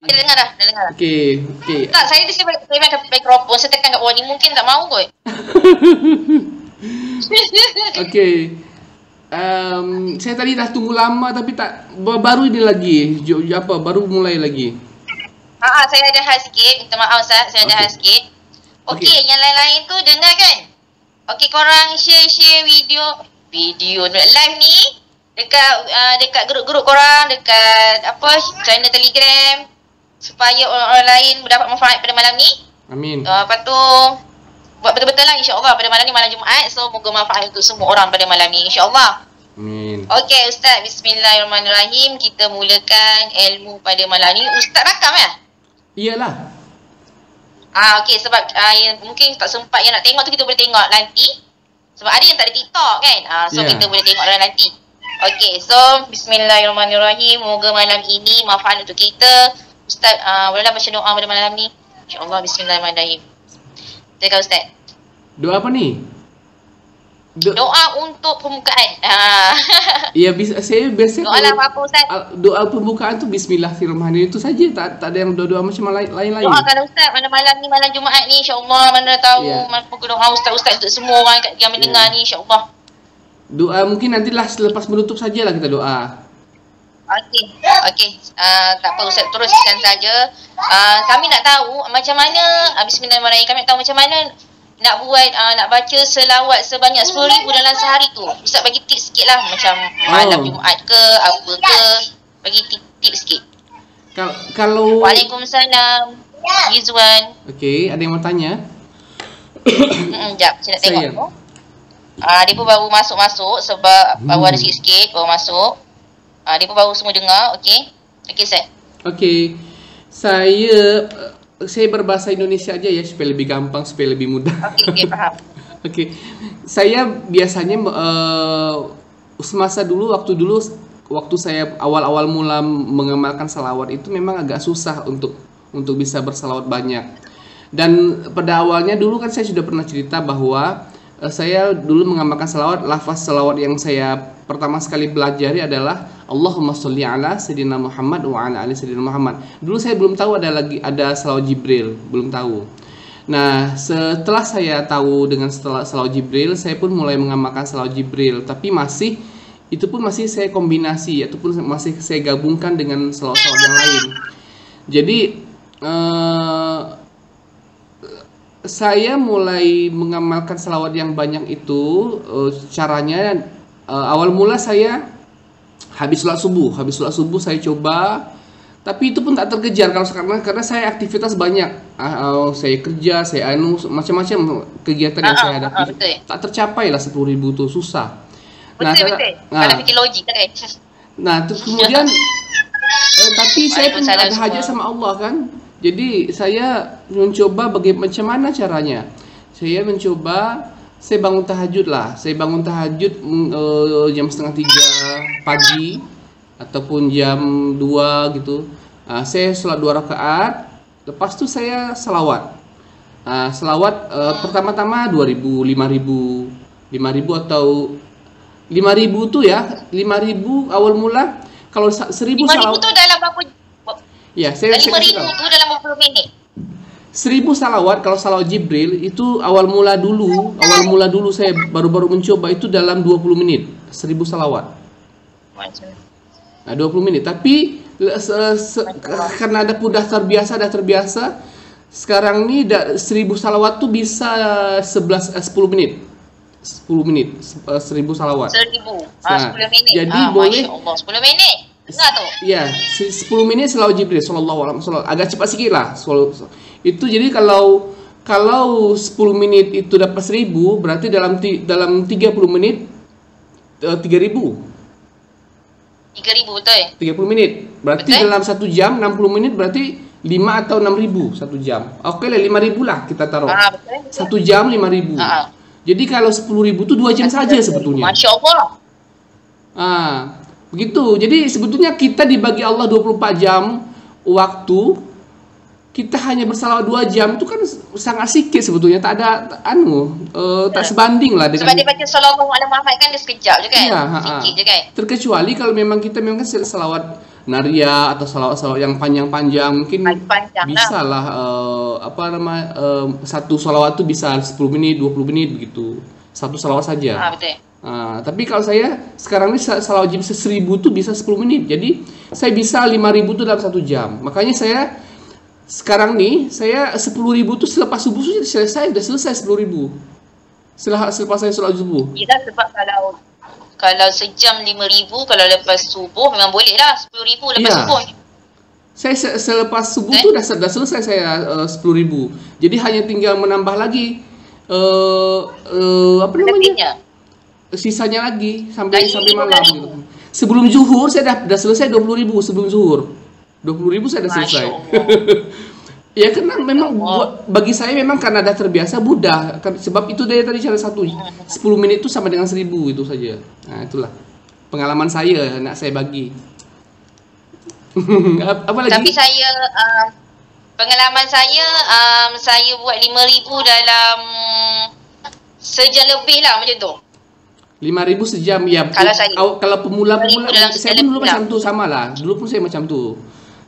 Dah dengar dah, dah dengar dah. Okey. Tak, saya makan mikrofon, saya tekan kat bawah ni mungkin tak mau kot. Okey. Saya tadi dah tunggu lama tapi tak baru ini lagi. Baru mulai lagi. Saya ada hal sikit. Minta maaf Ustaz, saya ada hal sikit. Okey, yang lain-lain tu dengar kan? Okey, korang share video live ni dekat grup-grup korang, dekat channel Telegram supaya orang-orang lain mendapat manfaat pada malam ni. Amin. Lepas tu buat betul-betul lah insya-Allah pada malam ni, malam Jumaat. So moga manfaat untuk semua orang pada malam ni insya-Allah. Amin. Okey Ustaz, bismillahirrahmanirrahim. Kita mulakan ilmu pada malam ni. Ustaz rakam ya? Iyalah. Okey, sebab mungkin tak sempat yang nak tengok tu, kita boleh tengok nanti. Sebab ada yang tak ada TikTok kan. Kita boleh tengok nanti. Okey, so bismillahirrahmanirrahim. Moga malam ini manfaat untuk kita. Ustaz, bolehlah baca doa pada malam ni. InsyaAllah, bismillahirrahmanirrahim. Silakan Ustaz. Doa apa ni? Doa untuk pembukaan. Ya, saya biasa doa lah apa Ustaz? Doa pembukaan tu bismillahirrahmanirrahim itu saja, tak ada yang doa-doa macam lain-lain. Doa kalau Ustaz malam ni, malam Jumaat ni insya-Allah, mana tahu moga doa Ustaz untuk semua orang yang mendengar ni insya-Allah. Doa mungkin nantilah selepas menutup sajalah kita doa. Okey. Tak apa Ustaz, teruskan saja. Kami nak tahu macam mana bismillahirrahmanirrahim. Kami nak tahu macam mana nak buat nak baca selawat sebanyak 10,000 dalam sehari tu. Ustaz bagi tips sikit lah, macam malam Jumaat ke apa ke, bagi tips sikit. Kalau Waalaikumsalam Rizwan. Okey, ada yang mau tanya? Sekejap, saya nak tengok. Dia pun baru masuk sebab baru ada sikit-sikit baru masuk. Dia pun baru semua dengar. Okey Ustaz. Okey. Saya berbahasa Indonesia aja ya supaya lebih gampang, supaya lebih mudah. Okey, faham. Okey. Saya biasanya semasa dulu waktu saya awal-awal mula mengamalkan salawat itu memang agak susah untuk bisa bersalawat banyak. Dan pada awalnya dulu kan saya sudah pernah cerita bahwa saya dulu mengamalkan salawat, lafaz salawat yang saya pertama sekali belajari adalah Allahumma sholli ala sayyidina Muhammad wa ala ali sayyidina Muhammad. Dulu saya belum tahu ada salawat Jibril, belum tahu. Nah, setelah saya tahu dengan salawat Jibril, saya pun mulai mengamalkan salawat Jibril, tapi itu pun masih saya kombinasi ataupun masih saya gabungkan dengan salawat-salawat yang lain. Jadi saya mulai mengamalkan salawat yang banyak itu. Caranya awal mula saya habis sholat subuh saya coba, tapi itu pun tak terkejar karena saya aktivitas banyak. Saya kerja, saya macam-macam kegiatan yang saya hadapi. Tak tercapai lah 10,000 itu, susah. Betul. Kalau fikir logik kan. Nah, terus kemudian tapi saya pun ada hajat sama Allah kan. Jadi saya mencoba macam mana caranya. Saya bangun tahajud lah. Saya bangun tahajud jam 2:30 pagi ataupun jam 2 gitu. Saya sholat 2 rakaat. Lepas tu saya salawat. Salawat pertama-tama 2.000, 5.000 atau 5.000 tu ya. 5.000 awal mula. Kalau 1.000 salawat. 5.000 tu dalam berapa? Ya, 5.000 tu dalam berapa minit? 1.000 salawat kalau salawat Jibril itu awal mula dulu saya baru mencoba itu dalam 20 menit 1.000 salawat. Nah, 20 menit. Tapi karena ada dah terbiasa. Sekarang ni 1.000 salawat tuh bisa 10 menit. 10 menit 1.000 salawat. 1.000. 10 minit. Jadi boleh. Masya-Allah, 10 minit. Dengar tu. Ya, 10 menit salawat Jibril sallallahu alaihi wasallam. Agak cepat sikit lah. Itu jadi kalau 10 menit itu dapat 1.000, berarti dalam 30 menit 3.000. 3.000 betul? 30 menit. Berarti betul? Dalam 1 jam 60 menit berarti 5 atau 6.000 1 jam. Oke lah 5.000 lah kita taruh. Betul. 1 jam 5.000. Jadi kalau 10.000 itu 2 jam saja sebetulnya. Masya Allah. Begitu. Jadi sebetulnya kita dibagi Allah 24 jam waktu, kita hanya bersalawat 2 jam itu kan sangat sedikit sebetulnya, tak ada tak sebanding lah dengan. Sebab dia baca sallallahu alaihi Muhammad kan dia sekejap je kan. Iya, sikit je kan. Terkecuali kalau memang kita salawat Naria atau salawat-salawat yang panjang-panjang mungkin Panjang lah. bisa lah satu salawat tuh bisa 10 menit 20 menit begitu, satu salawat saja. Betul. Tapi kalau saya sekarang ini salawat wajib 1000 tuh bisa 10 menit, jadi saya bisa 5000 tuh dalam 1 jam. Makanya saya sekarang nih saya 10.000 tuh selepas subuh sudah selesai 10.000 selepas saya sholat subuh. Yelah, sebab kalau sejam 5,000, kalau lepas subuh memang boleh lah 10,000 lepas Iya. subuh. Saya selepas subuh tuh dah selesai saya 10.000. Jadi hanya tinggal menambah lagi apa namanya? Lebihnya. Sisanya lagi sampai Lagi malam 15.000. gitu. Sebelum zuhur saya dah selesai 20.000 sebelum zuhur. 20.000 saya dah selesai. Ya karena memang bagi saya memang karena dah terbiasa mudah. Sebab itu dari tadi cara satu 10 menit itu sama dengan 1000 itu saja. Nah, itulah pengalaman saya nak saya bagi. Apa lagi? Tapi saya pengalaman saya buat 5,000 dalam sejam lebih lah macam tu. 5.000 sejam ya. Kalau saya Kalau pemula 5,000 dalam saya sejam pun dulu lebih macam tu sama lah. Dulu pun saya macam tu.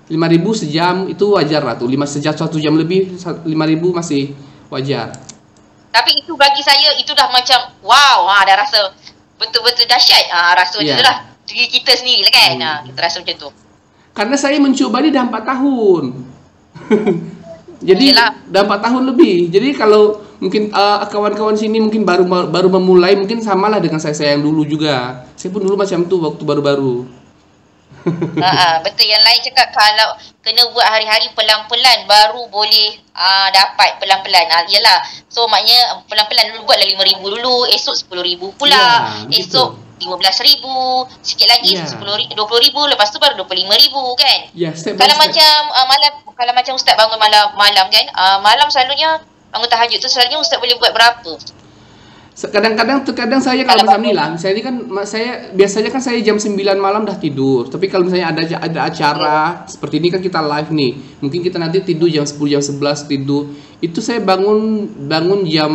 5.000 sejam itu wajar lah tuh. 5 sejam 1 jam lebih 5.000 masih wajar. Tapi itu bagi saya itu dah macam wow, dah rasa betul-betul dahsyat. Rasa macam tu lah. Diri kita sendiri lah kan. Kita rasa macam tu. Karena saya mencoba ni dah 4 tahun. Jadi Yelah. dah 4 tahun lebih. Jadi kalau mungkin kawan-kawan sini mungkin baru memulai, mungkin samalah dengan saya yang dulu juga. Saya pun dulu macam tu waktu baru-baru. Betul, yang lain cakap kalau kena buat hari-hari pelan-pelan baru boleh dapat pelan-pelan. Yalah. So maknanya pelan-pelan dulu buatlah 5,000 dulu, esok 10,000 pula. Ya, esok 15,000, sikit lagi 10,000, 20,000, lepas tu baru 25,000 kan. Ya, step by Kalau step. macam malam, kalau macam ustaz bangun malam kan, malam selalunya bangun tahajud tu selalunya ustaz boleh buat berapa? Terkadang saya kalau macam ni lah, saya ni kan saya biasanya kan saya jam 9 malam dah tidur. Tapi kalau misalnya ada acara seperti ini kan kita live nih. Mungkin kita nanti tidur jam 10 jam 11 tidur. Itu saya bangun jam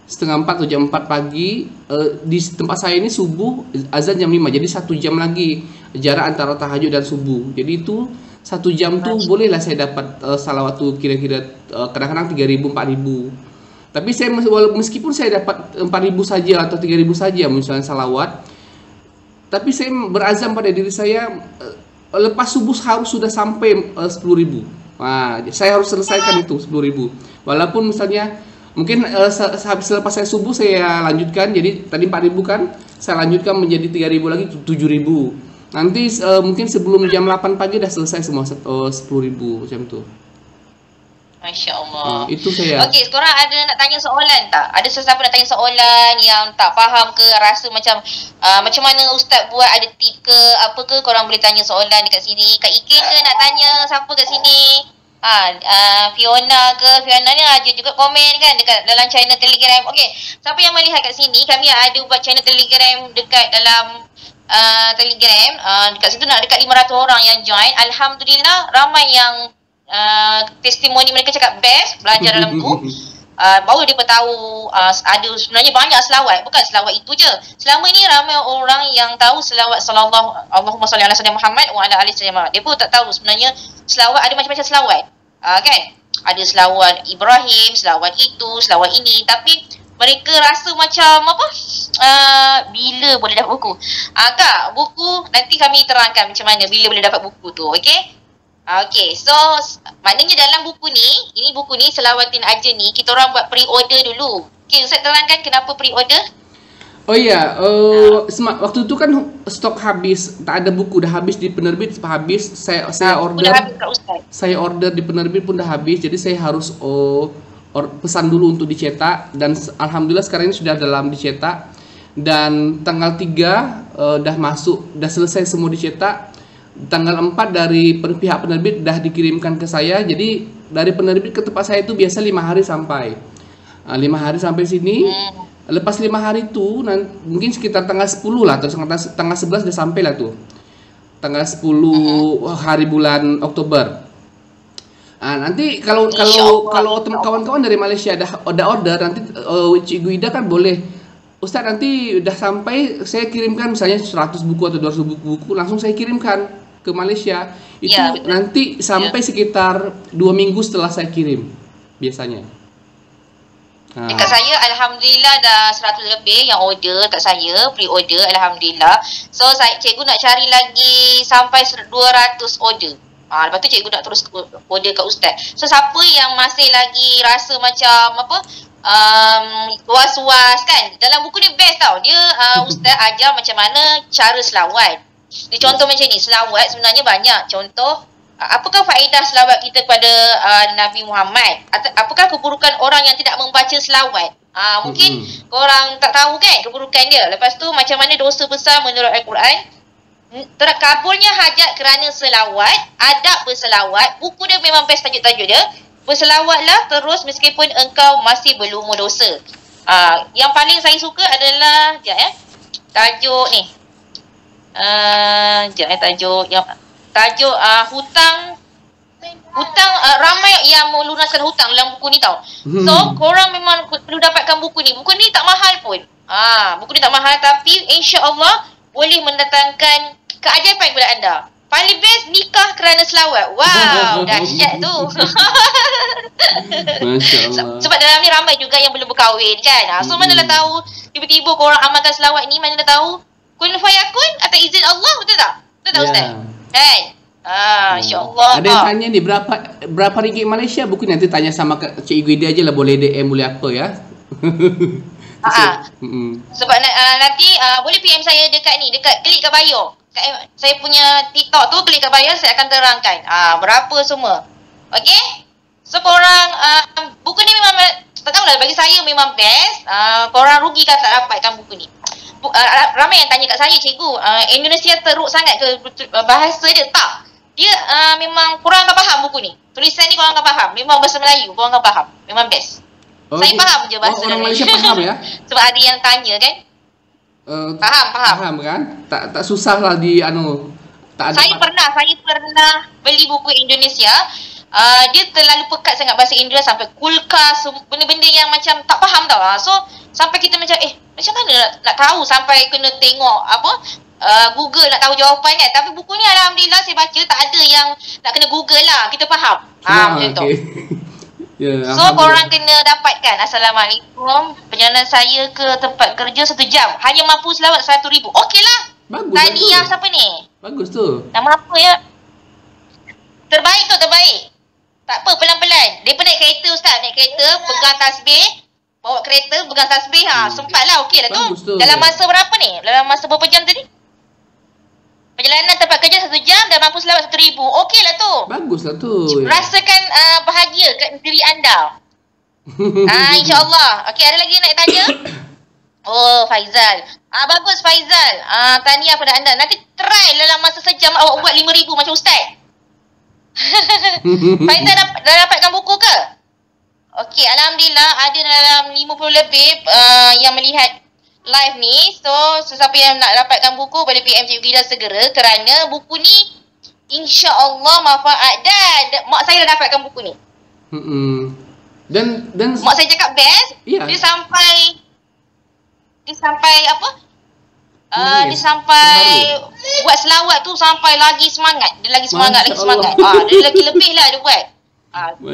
setengah 4 atau jam 4 pagi. Di tempat saya ini subuh azan jam 5. Jadi 1 jam lagi jarak antara tahajud dan subuh. Jadi itu 1 jam tuh bolehlah saya dapat salawat tuh kira-kira kadang-kadang 3.000 4.000. Tapi saya meskipun saya dapat 4.000 saja atau 3.000 saja misalnya salawat, tapi saya berazam pada diri saya lepas subuh harus sudah sampai 10.000. Saya harus selesaikan itu 10.000. Walaupun misalnya mungkin habis selepas saya subuh saya lanjutkan, jadi tadi 4.000 kan, saya lanjutkan menjadi 3.000 lagi 7.000. Nanti mungkin sebelum jam 8 pagi dah selesai semua 10.000 macam tu. Masya Allah. Itu saya. Okey, korang ada nak tanya soalan tak? Ada sesiapa nak tanya soalan yang tak faham ke, rasa macam macam mana ustaz buat, ada tip ke apa ke, korang boleh tanya soalan dekat sini. Kak Ikin ke nak tanya siapa kat sini? Fiona ni aja juga komen kan dekat dalam channel Telegram. Okey, siapa yang melihat kat sini, kami ada buat channel Telegram dekat dalam Telegram. Dekat situ nak dekat 500 orang yang join. Alhamdulillah ramai yang testimoni mereka cakap best belajar dalam tu. Baru dia tahu ada sebenarnya banyak selawat, bukan selawat itu je. Selama ini ramai orang yang tahu selawat Allahumma salli ala sayyidina Muhammad wa ala ali sayyidina Muhammad. Dia pun tak tahu sebenarnya selawat ada macam-macam selawat. Kan? Ada selawat Ibrahim, selawat itu, selawat ini, tapi mereka rasa macam apa? Bila boleh dapat buku? Kak, buku nanti kami terangkan macam mana bila boleh dapat buku tu, okey? Okay, so maknanya dalam buku ni, ini buku ni Selawatin Aja ni, kita orang buat pre-order dulu. Okay, Ustaz terangkan kenapa pre-order? Oh iya, waktu itu kan stok habis, tak ada buku, dah habis di penerbit, habis. Saya order, habis, Kak Ustaz. Saya order di penerbit pun dah habis, jadi saya harus pesan dulu untuk dicetak, dan alhamdulillah sekarang ini sudah dalam dicetak, dan tanggal 3 dah masuk, dah selesai semua dicetak. Tanggal 4 dari pihak penerbit dah dikirimkan ke saya. Jadi dari penerbit ke tempat saya itu biasa 5 hari sampai 5 hari sampai sini. Lepas 5 hari itu mungkin sekitar tanggal 10 lah atau tanggal 11 dah sampai lah tuh. Tanggal 10 hari bulan Oktober. Nanti kalau kawan-kawan dari Malaysia ada order, nanti Cikgu Ida kan boleh, Ustaz nanti udah sampai saya kirimkan misalnya 100 buku atau 200 buku langsung saya kirimkan. ke Malaysia itu Ya, betul. nanti sampai sekitar 2 minggu setelah saya kirim biasanya. Dekat saya Alhamdulillah dah 100 lebih yang order kat saya, pre-order Alhamdulillah. So cikgu nak cari lagi sampai 200 order. Lepas tu cikgu nak terus order kat ustaz. So siapa yang masih lagi rasa macam apa, was-was kan, dalam buku ni best tau. Dia ustaz ajar macam mana cara selawat. Dia contoh macam ni, selawat sebenarnya banyak. Contoh, apakah faedah selawat kita kepada Nabi Muhammad? Apakah keburukan orang yang tidak membaca selawat? Mungkin korang tak tahu kan keburukan dia. Lepas tu macam mana dosa besar menurut Al-Quran. Terkabulnya hajat kerana selawat, adab berselawat. Buku dia memang best tajuk-tajuk dia. Berselawatlah terus meskipun engkau masih berlumur dosa. Yang paling saya suka adalah tajuk ni. Tajuk hutang ramai yang melunaskan hutang dalam buku ni tau. So korang memang perlu dapatkan buku ni. Buku ni tak mahal pun. Buku ni tak mahal tapi insya-Allah boleh mendatangkan keajaiban kepada anda. Paling best nikah kerana selawat. Wow, dahsyat tu. Masya-Allah. Sebab dalam ni ramai juga yang belum berkahwin kan. So manalah tahu tiba-tiba korang amalkan selawat ni, mana dah tahu kun fayakun atas izin Allah, betul tak? Betul tak Ustaz? Kan? Insya-Allah. Ada yang tanya ni berapa ringgit Malaysia buku ni, nanti tanya sama Cikgu Ida je lah, boleh DM boleh apa ya. Sebab nanti boleh PM saya dekat ni, dekat klik kat bio. Saya punya TikTok tu, klik kat bio, saya akan terangkan berapa semua. Okey? So korang buku ni memang tak tahulah, bagi saya memang best. Korang rugi kalau tak dapatkan buku ni. Ramai yang tanya kat saya, cikgu, Indonesia teruk sangat ke bahasa dia? Tak. Dia memang korang akan faham buku ni. Tulisan ni korang akan faham. Memang bahasa Melayu korang akan faham. Memang best. Saya faham je bahasa orang Malaysia faham ya? Sebab ada yang tanya kan. Faham. Faham kan? Tak susah lah di tak ada. Saya pernah beli buku Indonesia. Dia terlalu pekat sangat bahasa Inggeris sampai kulkas, benda-benda yang macam tak faham tau. So sampai kita macam macam mana nak tahu, sampai kena tengok Google nak tahu jawapan kan. Tapi buku ni alhamdulillah saya baca tak ada yang nak kena Google lah, kita faham. Macam tu. So korang kena dapatkan. Assalamualaikum, perjalanan saya ke tempat kerja 1 jam, hanya mampu selawat 1,000. Okey lah. Bagus. Tahniah siapa ni? Bagus tu. Nama apa ya? Terbaik tu, terbaik. Tak apa, pelan-pelan. Dia pun naik kereta Ustaz, naik kereta, pegang tasbih, bawa kereta, pegang tasbih. Sempatlah, okey lah tu. Dalam masa berapa ni? Dalam masa berapa jam tadi? Perjalanan tempat kerja 1 jam dan mampu selawat 1,000. Okey lah tu. Bagus lah tu. Rasakan bahagia kat diri anda. InsyaAllah. Okey, ada lagi yang nak tanya? Oh, Faizal. Bagus Faizal. Tahniah pada anda. Nanti try dalam masa sejam awak buat 5,000 macam Ustaz. Faizal dah dapatkan buku ke? Okey, alhamdulillah ada dalam 50 lebih yang melihat live ni. So sesiapa yang nak dapatkan buku boleh PM Cikgu Ida segera, kerana buku ni insya-Allah manfaat dan mak saya dah dapatkan buku ni. Dan mak saya cakap best. Yeah. Dia sampai apa? Dia sampai buat selawat tu sampai lagi semangat. Dia lagi semangat, lagi semangat. Dia lagi lebih lah dia buat.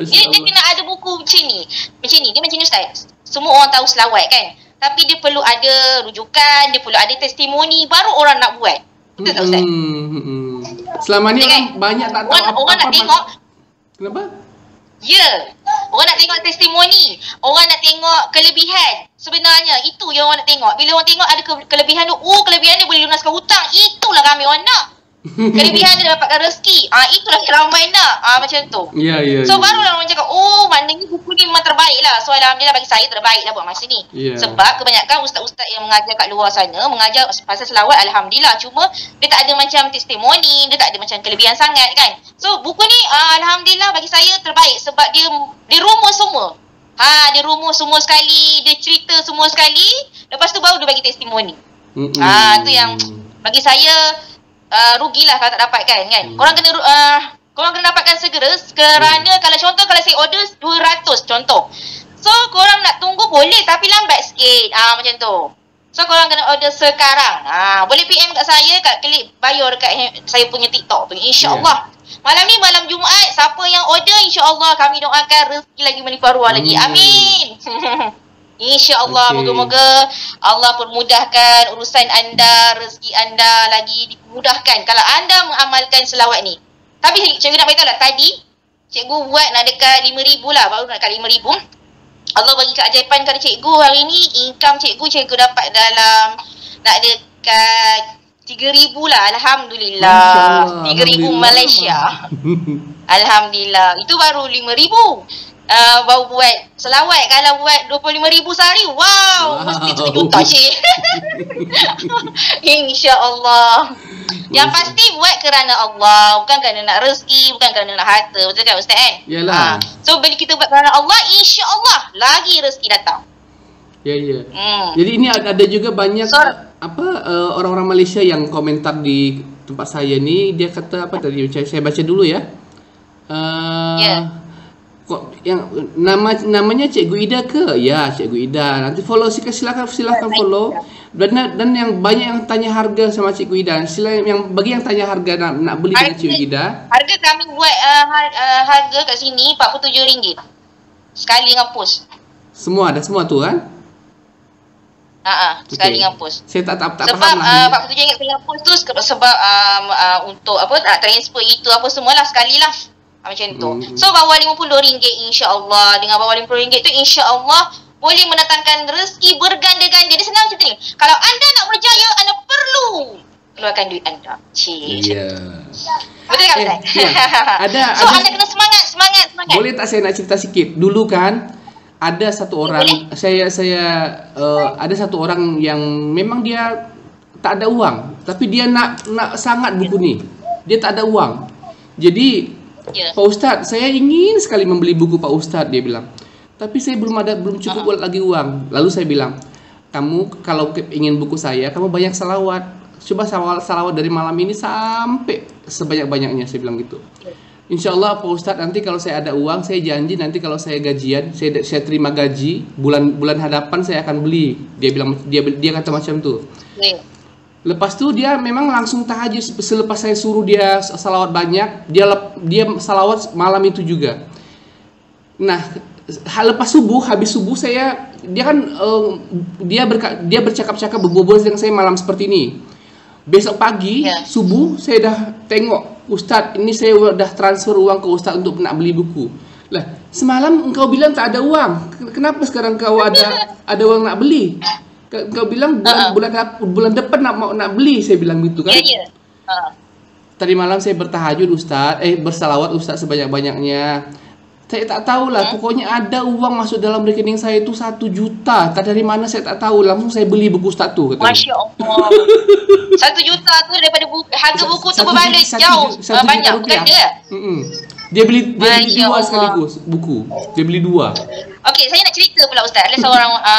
Dia kena ada buku macam ni. Dia macam ni Ustaz. Semua orang tahu selawat kan. Tapi dia perlu ada rujukan, dia perlu ada testimoni, baru orang nak buat. Betul tak Ustaz? Selama ni orang banyak tak tahu orang nak tengok. Kenapa? Ya. Orang nak tengok testimoni. Orang nak tengok kelebihan. Sebenarnya itu yang orang nak tengok. Bila orang tengok ada kelebihan tu, kelebihan dia boleh lunaskan hutang. Itulah ramai orang nak. Kelebihan dia dapatkan rezeki. Itulah yang ramai nak. Macam tu. Ya. So barulah orang cakap, maknanya buku ni memang terbaik lah. So alhamdulillah bagi saya terbaik lah buat masa ni. Sebab kebanyakan ustaz-ustaz yang mengajar kat luar sana, mengajar pasal selawat alhamdulillah. Cuma dia tak ada macam testimoni, dia tak ada macam kelebihan sangat kan. So buku ni alhamdulillah bagi saya terbaik. Sebab dia rumus semua. Dia rumus semua sekali, dia cerita semua sekali. Lepas tu baru dia bagi testimoni. Tu yang bagi saya rugilah kalau tak dapatkan kan. Korang kena dapatkan segera, kerana kalau saya order 200 contoh. So korang nak tunggu boleh tapi lambat sikit. Macam tu. So So korang kena order sekarang. Boleh PM kat saya, kat klik bio dekat saya punya TikTok tu. InsyaAllah. Malam ni malam Jumaat, siapa yang order insyaAllah kami doakan rezeki lagi melimpah ruah lagi. Amin. InsyaAllah, moga-moga Allah permudahkan urusan anda, rezeki anda lagi dipermudahkan kalau anda mengamalkan selawat ni. Tapi cikgu nak beritahu lah, tadi cikgu buat nak dekat 5,000 lah, baru nak dekat 5,000. Allah bagi keajaiban kepada cikgu hari ni, income cikgu dapat dalam nak dekat 3,000 lah. Alhamdulillah. 3,000 Malaysia. Alhamdulillah. Itu baru 5,000. Baru buat selawat. Kalau buat 25,000 sehari, wow, mesti 7 juta cik. InsyaAllah. Yang pasti buat kerana Allah, bukan kerana nak rezeki, bukan kerana nak harta. Betul kan Ustaz kan? Yalah. So bila kita buat kerana Allah, insya-Allah lagi rezeki datang. Ya. Jadi ini ada juga banyak orang-orang Malaysia yang komentar di tempat saya ni, dia kata apa tadi, saya baca dulu ya. Yang namanya Cikgu Ida ke? Ya, Cikgu Ida. Nanti follow, silakan follow. Dan yang banyak yang tanya harga sama Cikgu Ida. Bagi yang tanya harga nak beli dengan Cikgu Ida. Harga kami buat harga kat sini RM47 sekali dengan post. Semua ada semua tu kan? Sekali dengan post. Saya tak sebab faham lah. RM47 sekali dengan post tu sebab untuk apa nak transfer itu apa semualah sekali lah. Macam tu. So bawah RM50 insya-Allah, dengan bawah RM50 tu insya-Allah boleh mendatangkan rezeki berganda-ganda. Dia senang macam ni. Kalau anda nak berjaya, anda perlu keluarkan duit anda. Ya. Betul tak Ustaz? So anda kena semangat. Boleh tak saya nak cerita sikit? Dulu kan ada satu orang, ada satu orang yang memang dia tak ada uang, tapi dia nak sangat buku ni. Dia tak ada uang. Jadi Pak Ustaz, saya ingin sekali membeli buku Pak Ustaz, dia bilang. Tapi saya belum cukup lagi uang. Lalu saya bilang, kamu kalau ingin buku saya, kamu banyak salawat. Coba salawat dari malam ini sampai sebanyak-banyaknya, saya bilang gitu. InsyaAllah Pak Ustaz, nanti kalau saya ada uang, saya janji nanti kalau saya gajian, saya terima gaji, bulan hadapan saya akan beli. Dia bilang, dia kata macam tu. Lepas tu dia memang langsung tahajud. Selepas saya suruh dia salawat banyak, dia salawat malam itu juga. Nah, lepas subuh, habis subuh dia kan dia bercakap-cakap berbual dengan saya malam seperti ini. Besok pagi subuh saya dah tengok, Ustaz, ini saya dah transfer uang ke Ustaz untuk nak beli buku. Lah, semalam engkau bilang tak ada uang. Kenapa sekarang kau ada uang nak beli? Kau bilang bulan depan nak beli, saya bilang gitu kan. Tadi malam saya bertahajud Ustaz, bersalawat Ustaz sebanyak-banyaknya. Saya tak tahulah, pokoknya ada uang masuk dalam rekening saya itu 1 juta. Tak dari mana saya tak tahu, langsung saya beli buku Ustaz tu katanya. Masya Allah. 1 juta tu daripada harga buku tu berbalik jauh banyak, bukan dia? Dia beli 2 sekaligus buku. Dia beli 2. Okey, saya nak cerita pula Ustaz. Ada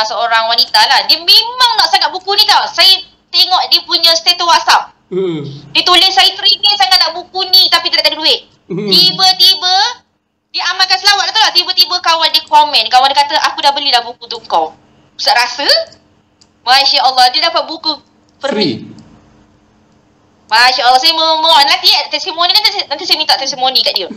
seorang wanita lah. Dia memang nak sangat buku ni tau. Saya tengok dia punya status WhatsApp. Dia tulis, saya teringin sangat nak buku ni tapi tak ada duit. Tiba-tiba dia amalkan selawat lah, tiba-tiba kawan dia komen. Kawan dia kata, aku dah beli dah buku tu kau. Ustaz rasa, Masya Allah, dia dapat buku free. Masya Allah, saya memohon nanti testimoni, nanti saya minta testimoni kat dia.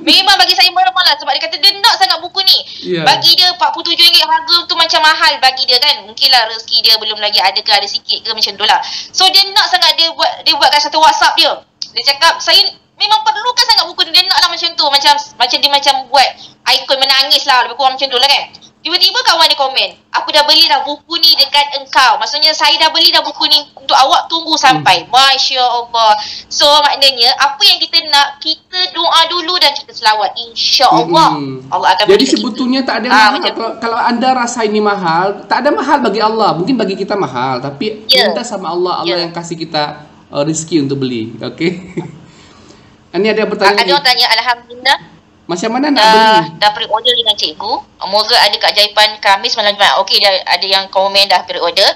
Memang bagi saya meremah lah, sebab dia kata dia nak sangat buku ni. Bagi dia RM47 harga tu macam mahal bagi dia kan. Mungkinlah rezeki dia belum lagi ada ke, ada sikit ke, macam tu lah. So dia nak sangat, dia buatkan satu WhatsApp dia. Dia cakap, saya memang perlukan sangat buku ni. Dia nak lah macam tu. Macam dia macam buat ikon menangis lah, lebih kurang macam tu lah kan. Tiba-tiba kawan dia komen, aku dah beli dah buku ni dekat engkau. Maksudnya saya dah beli dah buku ni untuk awak tunggu sampai. Masya Allah. So maknanya apa yang kita nak, kita doa dulu dan kita selawat. InsyaAllah Allah akan jadi sebetulnya tak ada mahal. Kalau anda rasa ini mahal, tak ada mahal bagi Allah. Mungkin bagi kita mahal, tapi minta sama Allah yang kasih kita rezeki untuk beli. Okay. Ini ada pertanyaan. Ada orang tanya, Alhamdulillah. Macam mana nak beli? Dah pre-order dengan cikgu. Moga ada keajaiban Khamis malam Jumaat. Okey, ada yang komen dah pre-order.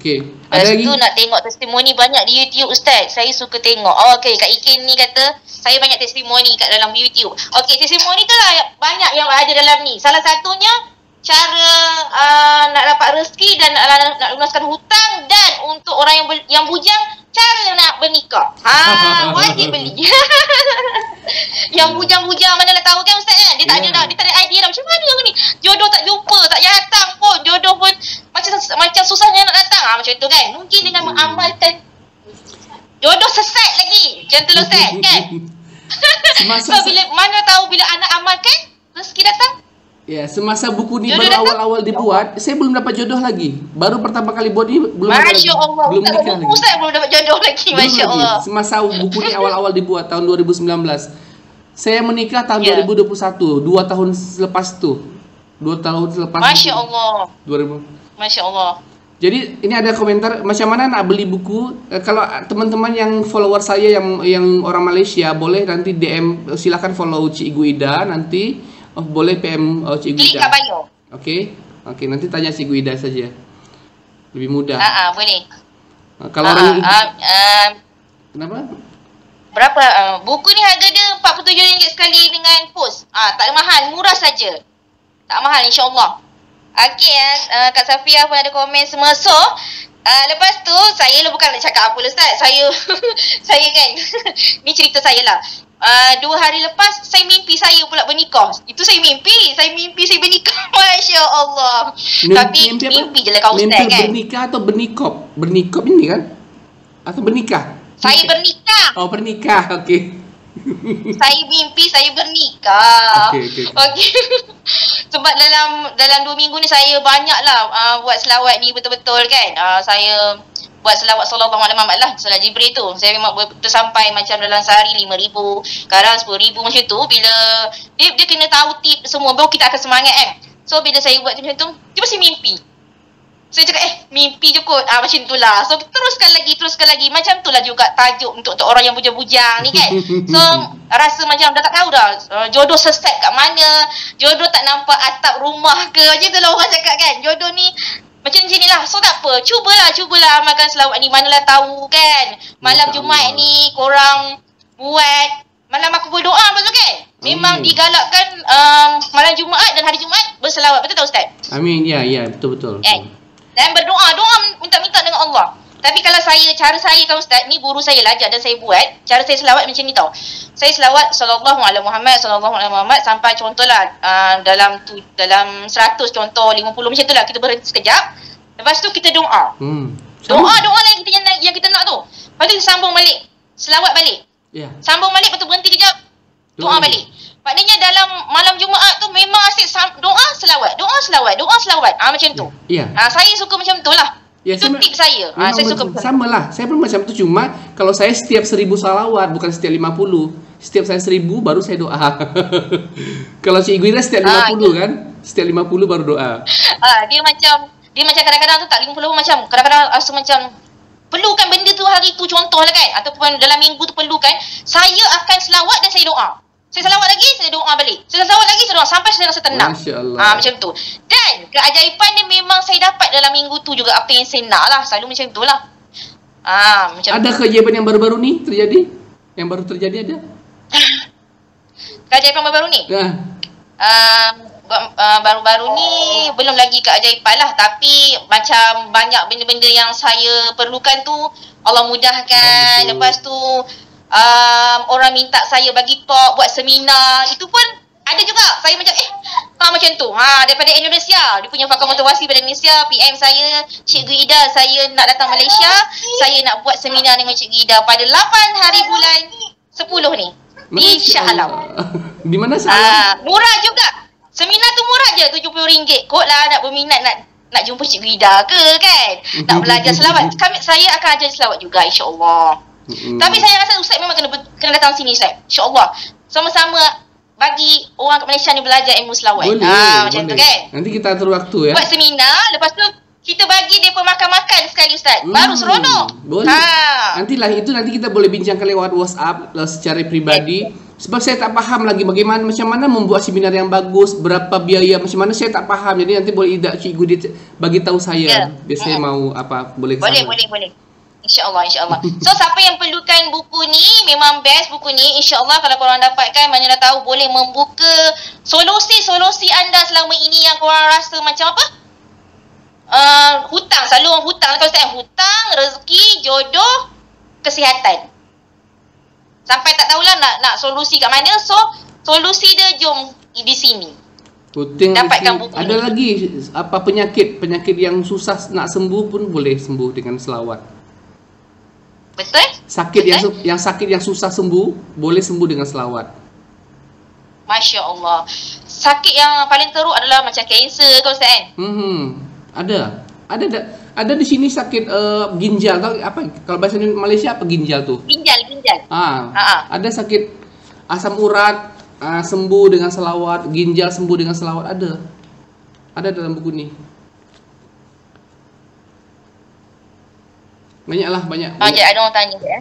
Okey. Ada lagi? Lepas tu nak tengok testimoni banyak di YouTube Ustaz. Saya suka tengok. Okey, Kak Ikin ni kata, saya banyak testimoni kat dalam YouTube. Okey, testimoni tu lah banyak yang ada dalam ni. Salah satunya, cara nak dapat rezeki dan nak lunaskan hutang, dan untuk orang yang bujang cara nak bernikah. Wajib beli. Yang bujang-bujang mana nak tahu kan Ustaz kan? Dia tak ada idea dah macam mana aku ni. Jodoh tak jumpa, tak datang pun. Jodoh pun macam susahnya nak datang. Macam tu kan. Mungkin dengan mengamalkan jodoh sesat lagi. Macam tu Ustaz kan? So, mana tahu bila anak amalkan rezeki datang. Ya, semasa buku ni baru awal-awal dibuat, saya belum dapat jodoh lagi. Baru pertama kali buat ni belum dapat. Masya Allah. Belum nikah lagi. Ustaz belum dapat jodoh lagi. Masya Allah. Semasa buku ni awal-awal dibuat tahun 2019. Saya menikah tahun 2021, 2 tahun selepas tu. 2 tahun selepas. Masya Allah. 2000. Masya Allah. Jadi ini ada komentar macam mana nak beli buku. Kalau teman-teman yang follower saya yang orang Malaysia, boleh nanti DM, silakan follow Cikgu Ida nanti. Boleh PM Cikgu Ida. Klik kat bio. Okey, nanti tanya Cikgu Ida saja. Lebih mudah. Boleh. Kalau orang kenapa? Berapa? Buku ni harga dia RM47 sekali dengan post. Tak mahal, murah saja. Tak mahal insya-Allah. Okey Kak Safia pun ada komen semua. So, lepas tu saya bukan nak cakap apa Ustaz. Saya kan ni cerita saya lah. 2 hari lepas saya mimpi saya pula bernikah. Itu saya mimpi saya bernikah. Masya Allah. Tapi mimpi je lah kau Ustaz kan. Mimpi bernikah atau bernikop? Bernikop ini kan? Atau bernikah? Saya bernikah. Oh, bernikah. Okey. Saya mimpi saya bernikah. Okey. Sebab dalam 2 minggu ni saya banyaklah buat selawat ni betul-betul kan. Saya buat selawat sallallahu alaihi wasallam lah, salat Jibril tu. Saya memang betul sampai macam dalam sehari 5,000, kadang 10,000 macam tu. Bila dia kena tahu tip semua, baru kita akan semangat kan. So bila saya buat macam tu, dia mesti mimpi. Saya cakap mimpi je kot. Macam tu lah. So teruskan lagi. Macam tu lah juga tajuk untuk orang yang bujang-bujang ni kan. So rasa macam dah tak tahu dah jodoh sesat kat mana, jodoh tak nampak atap rumah ke. Macam tu lah orang cakap kan. Jodoh ni macam ni lah. So tak apa, cubalah amalkan selawat ni. Manalah tahu kan, malam Jumaat ni korang buat, malam aku berdoa betul kan. Memang digalakkan malam Jumaat dan hari Jumaat berselawat. Betul tak Ustaz? Amin. Ya, betul. Dan berdoa minta-minta dengan Allah. Tapi kalau cara saya kan Ustaz, ni guru saya lah ajar dan saya buat. Cara saya selawat macam ni tau. Saya selawat sallallahu alaihi Muhammad sampai contohlah dalam 100 contoh 50 macam tu lah, kita berhenti sekejap. Lepas tu kita doa. Doa lah yang kita nak tu. Lepas tu kita sambung balik. Selawat balik. Sambung balik, lepas tu berhenti kejap. Doa balik. Maknanya dalam malam Jumaat tu memang asyik doa selawat. Macam tu. Saya suka macam tu lah. Itu tip saya. Saya suka sama lah. Saya pun macam tu, cuma kalau saya setiap 1000 salawat, bukan setiap 50. Setiap saya 1000 baru saya doa. Kalau Cikgu Ira setiap 50 kan? Setiap 50 baru doa. Dia macam kadang-kadang tu tak 50 macam kadang-kadang rasa macam perlukan benda tu hari tu contohlah kan, ataupun dalam minggu tu perlukan, saya akan selawat dan saya doa. Saya selawat lagi, saya doa balik. Saya selawat lagi, saya doa sampai saya rasa tenang. Masya-Allah. Macam tu. Dan keajaiban dia memang saya dapat dalam minggu tu juga apa yang saya nak lah. Selalu macam tu lah. Ada keajaiban yang baru-baru ni terjadi? Yang baru terjadi ada? Keajaiban baru-baru ni? Baru-baru ni belum lagi keajaiban lah. Tapi macam banyak benda-benda yang saya perlukan tu Allah mudahkan. Lepas tu orang minta saya bagi talk, buat seminar, itu pun ada juga. Saya macam macam tu. Daripada Indonesia, dia punya fakar motivasi pada Indonesia, PM saya, Cikgu Ida, saya nak datang Malaysia, saya nak buat seminar dengan Cikgu Ida pada 8 hari bulan 10 ni di Shah Alam. Di mana Shah Alam? Murah juga. Seminar tu murah je, RM70. Kot lah nak berminat nak jumpa Cikgu Ida ke kan, nak belajar selawat. Saya akan ajar selawat juga insya-Allah. Tapi saya rasa Ustaz memang kena datang sini Ustaz. InsyaAllah. Sama-sama bagi orang kat Malaysia ni belajar ilmu selawat. Macam tu kan. Nanti kita atur waktu ya. Buat seminar, lepas tu kita bagi mereka makan-makan sekali Ustaz. Baru seronok. Boleh. Nanti kita boleh bincangkan lewat WhatsApp secara pribadi. Sebab saya tak faham lagi macam mana membuat seminar yang bagus, berapa biaya, macam mana saya tak faham. Jadi nanti boleh Cikgu dia bagi tahu saya. Biar saya mau boleh. Boleh. InsyaAllah, insyaAllah. So, siapa yang perlukan buku ni, memang best buku ni. InsyaAllah kalau korang dapatkan, mana dah tahu boleh membuka solusi-solusi anda selama ini yang korang rasa macam apa? Hutang, selalu orang hutang. Kalau saya hutang, rezeki, jodoh, kesihatan. Sampai tak tahulah nak solusi kat mana. So, solusi dia jom di sini. Dapatkan buku ada ni. lagi apa penyakit yang susah nak sembuh pun boleh sembuh dengan selawat. Betul? Sakit yang susah sembuh boleh sembuh dengan selawat. Masya Allah. Sakit yang paling teruk adalah macam kanser kau Ustaz kan? Ada di sini sakit ginjal tau apa kalau bahasa Malaysia apa ginjal tuh? Ginjal. Ada sakit asam urat sembuh dengan selawat, ginjal sembuh dengan selawat ada dalam buku ni. Banyak. Ada orang tanya ya.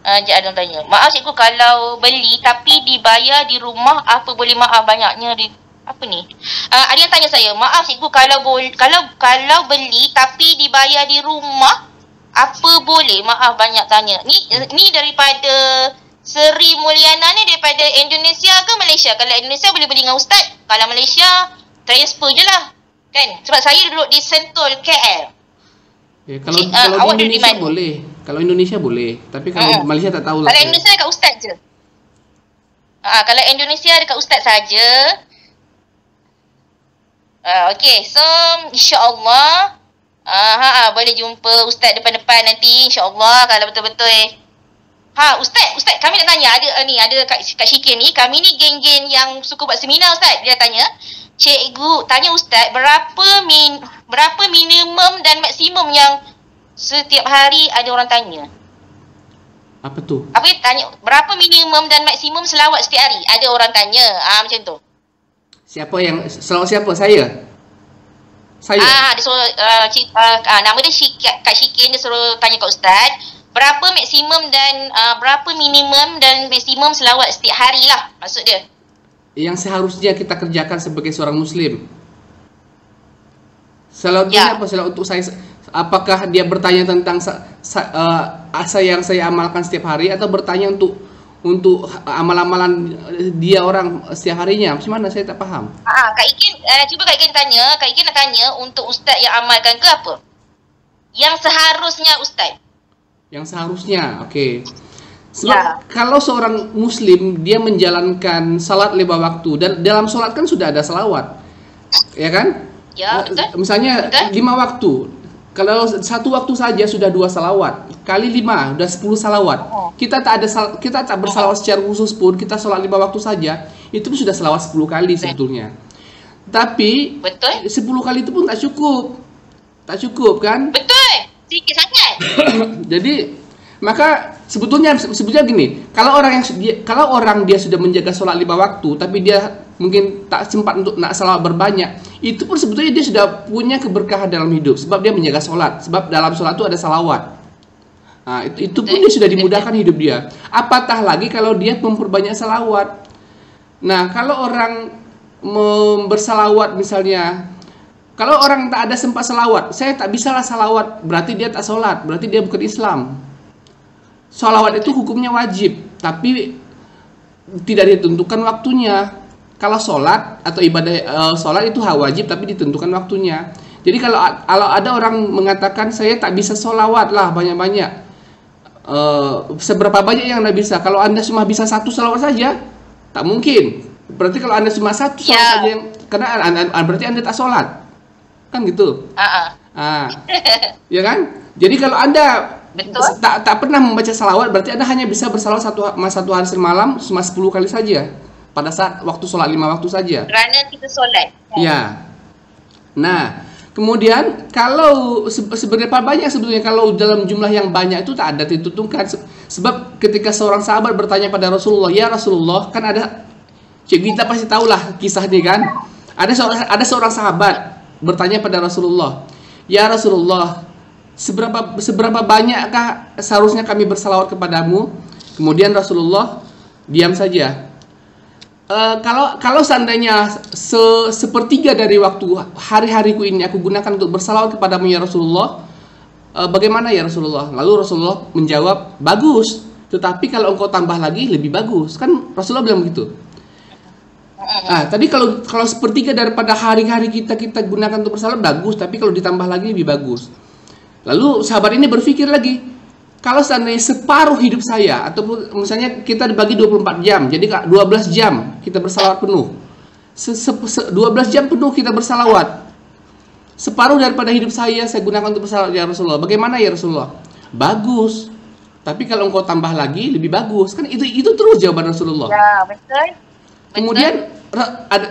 Ada orang tanya. Maaf cikgu kalau beli tapi dibayar di rumah apa boleh maaf banyaknya di apa ni? Ada yang tanya saya, maaf cikgu kalau beli tapi dibayar di rumah apa boleh? Maaf banyak tanya. Ni daripada Seri Mulyana ni daripada Indonesia ke Malaysia? Kalau Indonesia boleh beli dengan ustaz, kalau Malaysia transfer je lah. Kan? Sebab saya duduk di Sentul KL. Ya, kalau di Indonesia boleh. Kalau Indonesia boleh, tapi kalau Malaysia tak tahu lah. Kalau Indonesia dekat ustaz je. Kalau Indonesia dekat ustaz saja. Okay, so insya-Allah boleh jumpa ustaz depan-depan nanti insya-Allah kalau betul-betul ustaz kami nak tanya ada Kak Syikir ni, kami ni geng-geng yang suka buat seminar ustaz. Dia tanya, cikgu tanya ustaz berapa minimum dan maksimum yang setiap hari ada orang tanya. Apa tu? Apa dia tanya berapa minimum dan maksimum selawat setiap hari? Ada orang tanya. Macam tu. Siapa yang selawat siapa? Saya. Dia suruh nama dia Kak Syikir, dia suruh tanya kat ustaz, berapa maksimum dan berapa minimum dan maksimum selawat setiap hari lah maksud dia. Yang seharusnya kita kerjakan sebagai seorang muslim. Selawatnya apa? Selawat untuk saya. Apakah dia bertanya tentang yang saya amalkan setiap hari atau bertanya untuk amal-amalan dia orang setiap harinya? Macam mana? Saya tak faham. Kak Ikin, cuba Kak Ikin tanya. Kak Ikin nak tanya untuk ustaz yang amalkan ke apa? Yang seharusnya ustaz. Yang seharusnya, okey. Sebab kalau seorang muslim dia menjalankan salat 5 waktu dan dalam salat kan sudah ada selawat. Ya kan? Ya, betul. Misalnya 5 waktu. Kalau satu waktu saja sudah 2 salawat, kali 5 sudah 10 salawat. Kita tak bersalawat secara khusus pun, kita sholat 5 waktu saja, itu pun sudah salawat 10 kali sebetulnya. Tapi 10 kali itu pun tak cukup kan? Betul, sedikit sangat. Jadi maka sebetulnya gini, kalau orang dia sudah menjaga sholat 5 waktu, tapi dia mungkin tak sempat untuk nak salawat berbanyak, itu pun sebetulnya dia sudah punya keberkahan dalam hidup sebab dia menjaga sholat, sebab dalam sholat itu ada salawat. Itu pun dia sudah dimudahkan hidup dia. Apatah lagi kalau dia memperbanyak salawat. Nah, kalau orang bersalawat misalnya, kalau orang tak ada sempat salawat, saya tak bisalah salawat, berarti dia tak sholat, berarti dia bukan Islam. Salawat itu hukumnya wajib, tapi tidak ditentukan waktunya. Kalau sholat atau ibadah sholat itu wajib tapi ditentukan waktunya. Jadi kalau ada orang mengatakan saya tak bisa sholawat lah banyak-banyak, seberapa banyak yang anda bisa? Kalau anda cuma bisa 1 sholawat saja, tak mungkin. Berarti kalau anda cuma 1 sholawat saja, karena berarti anda tak sholat, kan gitu? Ya kan? Jadi kalau anda tak pernah membaca salawat, berarti anda hanya bisa bersalawat satu hari semalam cuma 10 kali saja. Pada saat waktu sholat 5 waktu saja. Kerana kita sholat. Ya. Nah, kemudian kalau seberapa banyak sebetulnya, kalau dalam jumlah yang banyak itu tak ada ditentukan. Sebab ketika seorang sahabat bertanya pada Rasulullah, ya Rasulullah, kan ada, kita pasti tahulah kisahnya kan. Ada seorang sahabat bertanya pada Rasulullah, ya Rasulullah, seberapa banyakkah seharusnya kami bersalawat kepadamu? Kemudian Rasulullah diam saja. Kalau seandainya sepertiga dari waktu hari-hariku ini aku gunakan untuk bersalawat kepadamu ya Rasulullah, bagaimana ya Rasulullah? Lalu Rasulullah menjawab, bagus. Tetapi kalau engkau tambah lagi lebih bagus. Kan Rasulullah bilang begitu. Nah, tadi kalau sepertiga daripada hari-hari kita gunakan untuk bersalawat bagus, tapi kalau ditambah lagi lebih bagus. Lalu sahabat ini berpikir lagi, kalau seandainya separuh hidup saya, ataupun misalnya kita dibagi 24 jam, jadi 12 jam kita bersalawat penuh. 12 jam penuh kita bersalawat. Separuh daripada hidup saya gunakan untuk bersalawat ya Rasulullah. Bagaimana ya Rasulullah? Bagus. Tapi kalau engkau tambah lagi lebih bagus. Kan itu terus jawaban Rasulullah. Ya, betul. Kemudian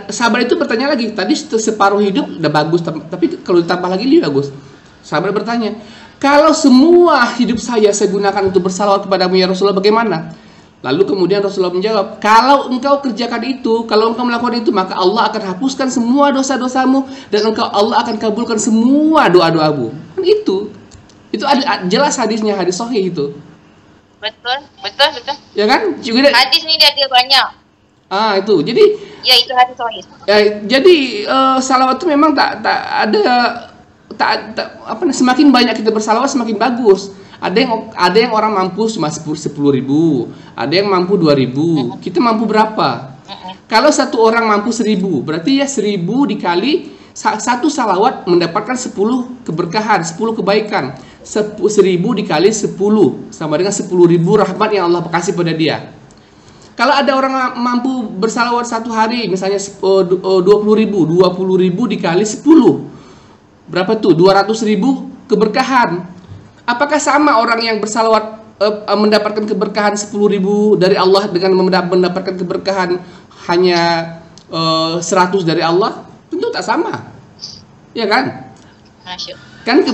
sahabat itu bertanya lagi, tadi separuh hidup udah bagus, tapi kalau ditambah lagi lebih bagus. Sahabat bertanya, kalau semua hidup saya gunakan untuk bersalawat kepadamu ya Rasulullah, bagaimana? Lalu kemudian Rasulullah menjawab, kalau engkau kerjakan itu, kalau engkau melakukan itu, maka Allah akan hapuskan semua dosa-dosamu dan Allah akan kabulkan semua doa-doamu. Kan itu ada jelas hadisnya, hadis sahih itu. Betul. Ya kan? Juga hadis ni dia ada banyak. Itu. Jadi ya itu hadis sahih. Jadi salawat itu memang tak semakin banyak kita bersalawat semakin bagus. Ada yang orang mampu cuma 10.000, ada yang mampu 2.000. Kita mampu berapa? Kalau satu orang mampu 1.000, berarti ya 1.000 dikali satu salawat mendapatkan 10 keberkahan, 10 kebaikan. 1.000 dikali 10 sama dengan 10.000 rahmat yang Allah kasih pada dia. Kalau ada orang mampu bersalawat satu hari, misalnya 20.000 dikali 10, berapa tuh? 200.000 keberkahan. Apakah sama orang yang bersalawat mendapatkan keberkahan 10.000 dari Allah dengan mendapatkan keberkahan hanya 100 dari Allah? Tentu tak sama, ya kan? Kan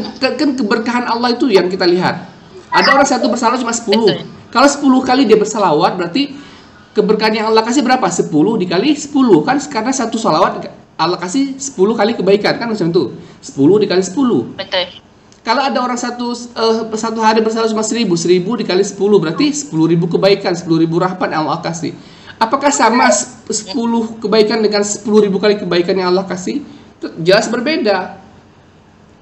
keberkahan Allah itu yang kita lihat. Ada orang satu bersalawat cuma 10. Kalau 10 kali dia bersalawat, berarti keberkahan yang Allah kasih berapa? 10 dikali 10. Kan karena satu salawat Allah kasih 10 kali kebaikan, kan macam itu. 10 dikali 10. Betul. Kalau ada orang satu hari bersalawat cuma 1.000 dikali 10, berarti 10.000 kebaikan, 10.000 rahmat yang Allah kasih. Apakah sama 10 kebaikan dengan 10.000 kali kebaikan yang Allah kasih? Jelas berbeda.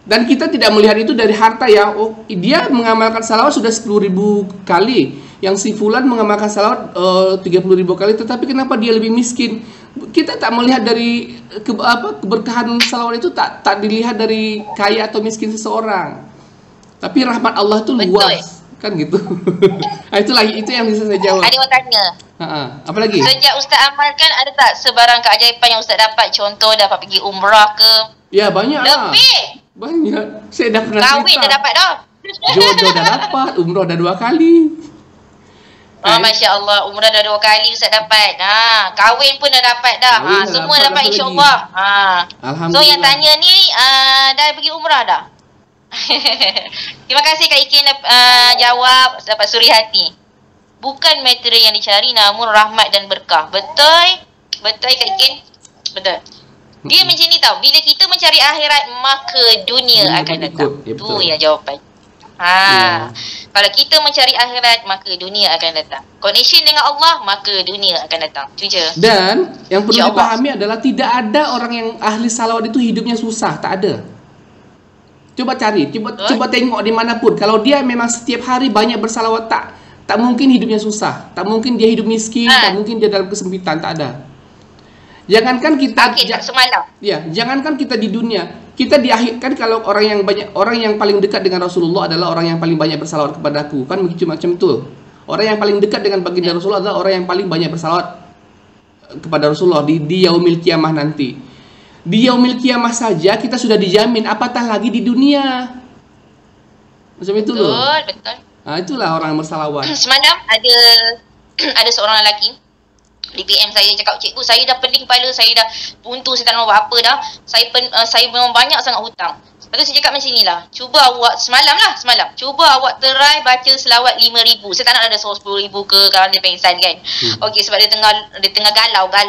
Dan kita tidak melihat itu dari harta ya. Oh, dia mengamalkan salawat sudah 10.000 kali. Yang si fulan mengamalkan salawat 30.000 kali, tetapi kenapa dia lebih miskin? Kita tak melihat dari keberkahan salawat itu tak dilihat dari kaya atau miskin seseorang. Tapi rahmat Allah itu luas, kan gitu. Nah, itu yang bisa saya jawab. Ada yang tanya. Apa lagi? Sejak Ustaz amalkan, ada tak sebarang keajaiban yang Ustaz dapat? Contoh dapat pergi umrah ke? Ya, banyak lah. Lebih. Banyak. Saya dah pernah kahwin dah dapat dah. Jodoh dah dapat, umrah dah 2 kali. Masya Allah, umrah dah 2 kali Ustaz dapat. Kahwin pun dah dapat dah. Semua dapat insya-Allah. Alhamdulillah. So yang tanya ni dah pergi umrah dah. Terima kasih Kak Ikin jawab dapat suri hati. Bukan materi yang dicari, namun rahmat dan berkah. Betul Kak Ikin. Betul. Dia macam ni tau, bila kita mencari akhirat, maka dunia akan datang. Tu yang jawapan. Kalau kita mencari akhirat, maka dunia akan datang. Connection dengan Allah, maka dunia akan datang. Itu je. Dan yang perlu dipahami adalah tidak ada orang yang ahli salawat itu hidupnya susah. Tak ada. Coba cari, coba tengok dimanapun. Kalau dia memang setiap hari banyak bersalawat, tak mungkin hidupnya susah. Tak mungkin dia hidup miskin, tak mungkin dia dalam kesempitan. Tak ada. Jangankan kita jangankan kita di dunia, kita di akhir, kan kalau orang yang paling dekat dengan Rasulullah adalah orang yang paling banyak bersalawat kepadaku, kan begitu macam itu. Orang yang paling dekat dengan baginda Rasulullah adalah orang yang paling banyak bersalawat kepada Rasulullah di yaumil kiamah nanti. Di yaumil kiamah saja kita sudah dijamin, apatah lagi di dunia. Macam itu loh. Betul. Itulah orang yang bersalawat. Semalam ada seorang lelaki di PM saya cakap, cikgu saya dah pening kepala, saya dah buntu, saya tak nak buat apa dah. Saya memang banyak sangat hutang. Lepas tu saya cakap macam ni lah, cuba awak semalam, cuba awak try baca selawat 5,000. Saya tak nak ada 10,000 ke kalau dia pengsan kan. Okey, sebab dia tengah galau kan.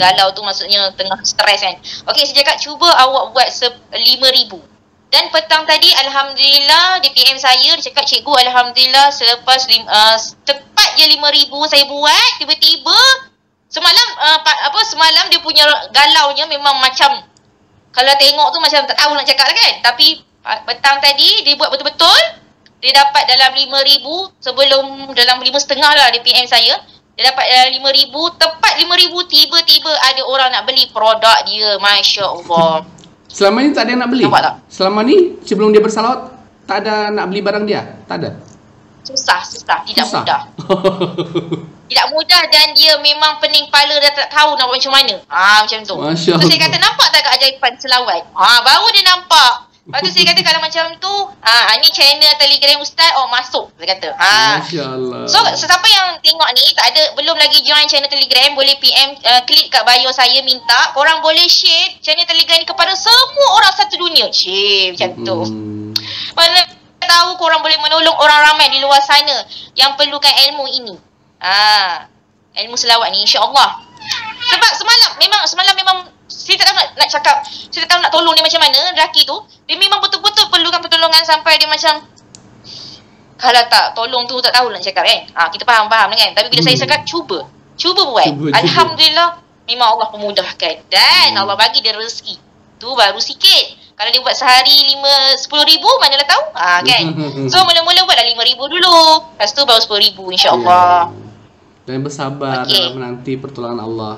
Galau tu maksudnya tengah stres kan. Okey, saya cakap cuba awak buat 5,000. Dan petang tadi alhamdulillah di PM saya, dia cakap, cikgu alhamdulillah selepas tepat je 5,000 saya buat, tiba-tiba semalam dia punya galaunya memang macam, kalau tengok tu macam tak tahu nak cakap lah kan, tapi Petang tadi dia buat betul-betul. Dia dapat dalam 5,000 sebelum dalam 5,500 lah dia PM saya. Dia dapat dalam 5,000, tepat 5,000 tiba-tiba ada orang nak beli produk dia. Masya Allah. Selama ni tak ada yang nak beli? Nampak tak? Selama ni sebelum dia bersalawat tak ada nak beli barang dia? Tak ada? Susah. Tidak Susah. mudah. Tidak mudah dan dia memang pening kepala dah tak tahu nak buat macam mana. Macam tu. Masya So saya Allah. kata nampak tak keajaiban selawat? Baru dia nampak. Lepas tu saya kata kalau macam tu, ni channel Telegram Ustaz, masuk. Saya kata. Masya Allah. So sesiapa yang tengok ni tak ada belum lagi join channel Telegram, boleh PM klik kat bio saya minta korang boleh share channel Telegram ni kepada semua orang satu dunia. Macam tu. Mana tahu korang boleh menolong orang ramai di luar sana yang perlukan ilmu ini. Ilmu selawat ni insya-Allah. Sebab semalam memang saya tak tahu nak cakap, saya tak tahu nak tolong dia macam mana. Lelaki tu dia memang betul-betul perlukan pertolongan sampai dia macam kalau tak tolong tu tak tahu nak cakap kan. Kita faham kan. Tapi bila saya cakap cuba buat. Alhamdulillah memang Allah pemudahkan dan Allah bagi dia rezeki. Tu baru sikit. Kalau dia buat sehari 10,000 manalah tahu. Kan. So mula-mula buatlah 5,000 dulu. Lepas tu baru 10,000 insya-Allah. Dan bersabar dalam menanti pertolongan Allah.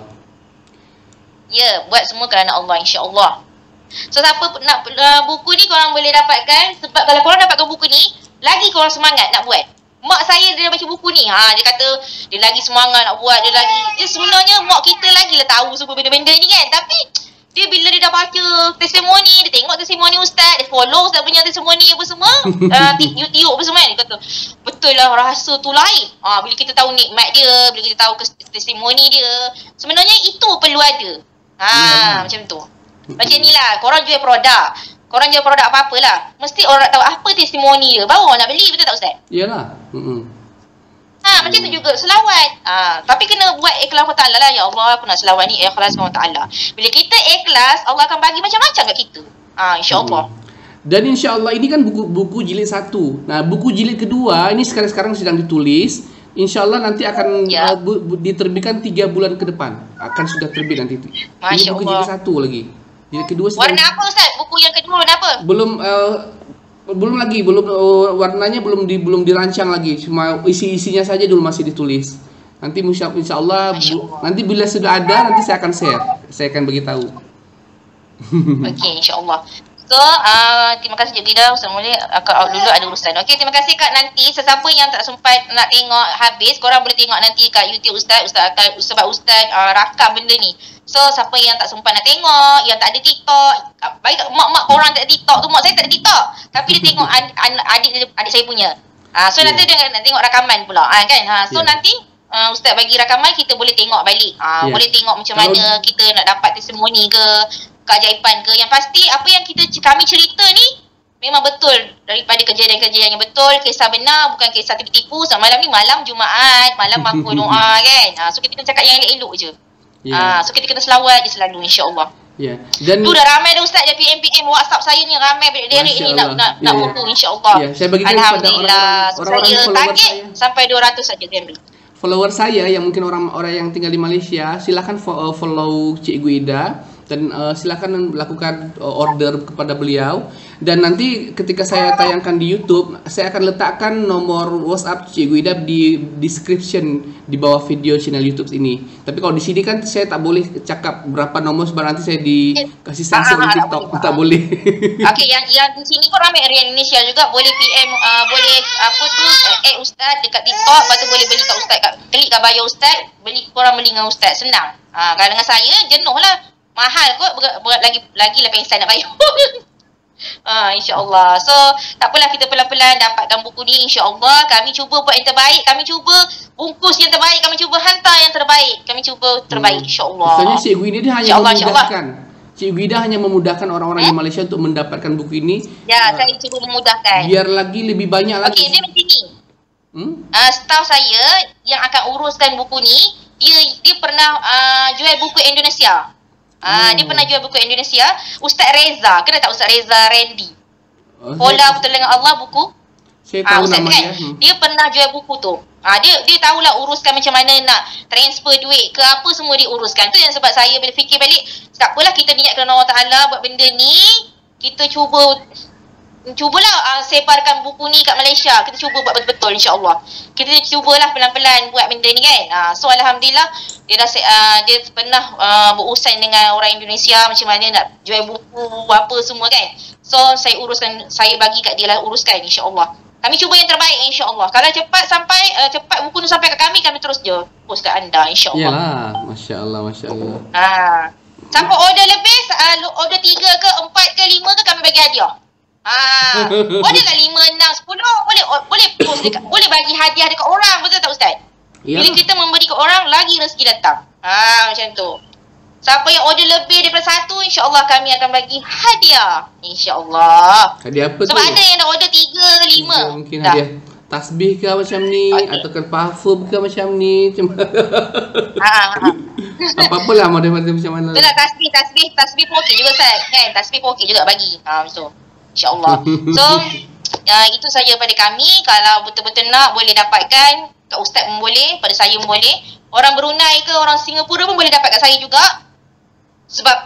Ya, buat semua kerana Allah insya-Allah. So siapa nak buku ni korang boleh dapatkan sebab kalau korang dapatkan buku ni lagi korang semangat nak buat. Mak saya dia baca buku ni, dia kata dia lagi semangat nak buat, dia sebenarnya mak kita lagi lah tahu semua benda-benda ni kan. Tapi dia bila dia dah baca testimoni, dia tengok testimoni ustaz, dia follow ustaz punya testimoni apa semua, YouTube apa semua kan, dia kata betul lah rasa tu lain. Bila kita tahu nikmat dia, bila kita tahu testimoni dia, sebenarnya itu perlu ada. Macam tu. Macam ni lah, korang jual produk. Korang jual produk apa-apalah. Mesti orang nak tahu apa testimoni dia. Baru orang nak beli, betul tak Ustaz? Yalah. Macam tu juga selawat. Tapi kena buat ikhlas kepada Allah lah. Ya Allah, aku nak selawat ni ikhlas kepada Allah. Bila kita ikhlas, Allah akan bagi macam-macam kat kita. InsyaAllah. Dan insya-Allah ini kan buku jilid 1. Nah, buku jilid kedua ini sekarang sedang ditulis. Insya-Allah nanti akan diterbitkan 3 bulan ke depan. Akan sudah terbit nanti. Ini buku jilid 1 lagi. Jilid kedua warna apa Ustaz? Buku yang kedua warna apa? Belum lagi, warnanya belum dirancang lagi. Cuma isinya saja dulu masih ditulis. Nanti insya-Allah nanti bila sudah ada nanti saya akan share. Saya akan beritahu. Okey, insya-Allah. So, terima kasih juga Ida. Assalamualaikum. Akak out dulu ada urusan. Okey, terima kasih Kak. Nanti sesiapa yang tak sempat nak tengok habis, korang boleh tengok nanti kat YouTube Ustaz akan sebab Ustaz rakam benda ni. So, siapa yang tak sempat nak tengok, yang tak ada TikTok, baik mak-mak korang tak ada TikTok tu, mak saya tak ada TikTok. Tapi dia tengok adik saya punya. So nanti dia nak tengok rakaman pula, kan? So nanti Ustaz bagi rakaman, kita boleh tengok balik. Boleh tengok macam mana kita nak dapat testimoni ke, keajaiban ke. Yang pasti apa yang kami cerita ni memang betul daripada kejadian-kejadian yang betul, kisah benar, bukan kisah tipu-tipu. So malam ni malam Jumaat, malam aku doa kan. So kita kena cakap yang elok-elok je. So kita kena selawat je selalu insya-Allah. Dan tu dah ramai dah Ustaz, dia PM WhatsApp saya ni ramai derek ni nak buku insya-Allah. Saya bagi tahu kepada orang-orang saya target sampai 200 saja dia ambil. Follower saya yang mungkin orang-orang yang tinggal di Malaysia, silakan follow Cikgu Ida dan silakan lakukan order kepada beliau. Dan nanti ketika saya tayangkan di YouTube, saya akan letakkan nomor WhatsApp Cikgu Ida di description di bawah video channel YouTube ini. Tapi kalau di sini kan saya tak boleh cakap berapa nomor sebab nanti saya dikasih sanksi oleh TikTok. Tak boleh. Okey, yang di sini pun ramai area Indonesia juga boleh PM boleh Ustaz dekat TikTok, lepas tu boleh beli kat Ustaz, klik kat bio Ustaz, korang beli dengan Ustaz, senang. Kalau dengan saya jenuh lah, mahal kot, berat lagi 8 sen nak bayar. InsyaAllah. So tak apalah, kita pelan-pelan dapatkan buku ni insyaAllah. Kami cuba buat yang terbaik, kami cuba bungkus yang terbaik, kami cuba hantar yang terbaik, kami cuba terbaik insyaAllah. Maksudnya Cikgu Ida hanya memudahkan, Cikgu Ida hanya memudahkan orang-orang di Malaysia untuk mendapatkan buku ini. Saya cuba memudahkan biar lagi lebih banyak lagi. Okey, dia macam ni. Staff saya yang akan uruskan buku ni, dia pernah jual buku Indonesia. Dia pernah jual buku Indonesia. Ustaz Reza, kena tak Ustaz Reza Randy? Pola Pertolongan Allah buku. Saya tahu Ustaz nama kan? dia. Dia pernah jual buku tu. Dia tahulah uruskan macam mana nak transfer duit ke apa semua dia uruskan. Tu yang sebab saya bila fikir balik, tak apalah kita niat kerana Allah Ta'ala buat benda ni, kita cuba cubalah sebarkan buku ni kat Malaysia. Kita cuba buat betul-betul insya-Allah. Kita cubalah pelan-pelan buat benda ni kan. So alhamdulillah dia dah dia pernah berurusan dengan orang Indonesia macam mana nak jual buku apa semua kan. So saya uruskan, saya bagi kat dia lah uruskan insya-Allah. Kami cuba yang terbaik insya-Allah. Kalau cepat cepat buku tu sampai kat kami terus je post kat anda insya-Allah. Yalah, masya-Allah, masya-Allah. Siapa order lebih, order 3 ke 4 ke 5 ke kami bagi hadiah. Order lah 5, 6, 10 boleh post dekat, boleh bagi hadiah dekat orang, betul tak Ustaz? Bila kita memberi ke orang, lagi rezeki datang. Macam tu. Siapa yang order lebih daripada 1, insya-Allah kami akan bagi hadiah. Insya-Allah. Hadiah apa tu? Sebab ada yang dah order 3 ke 5. Mungkin hadiah tasbih ke macam ni, ataupun parfum ke macam ni. Apa-apalah model-model macam mana. Betul lah, tasbih pun okey juga Ustaz. Kan? Tasbih pun okey juga bagi. So, insya-Allah. So, itu saja pada kami. Kalau betul-betul nak, boleh dapatkan. Kat Ustaz pun boleh, pada saya pun boleh. Orang Brunei ke orang Singapura pun boleh dapat kat saya juga. Sebab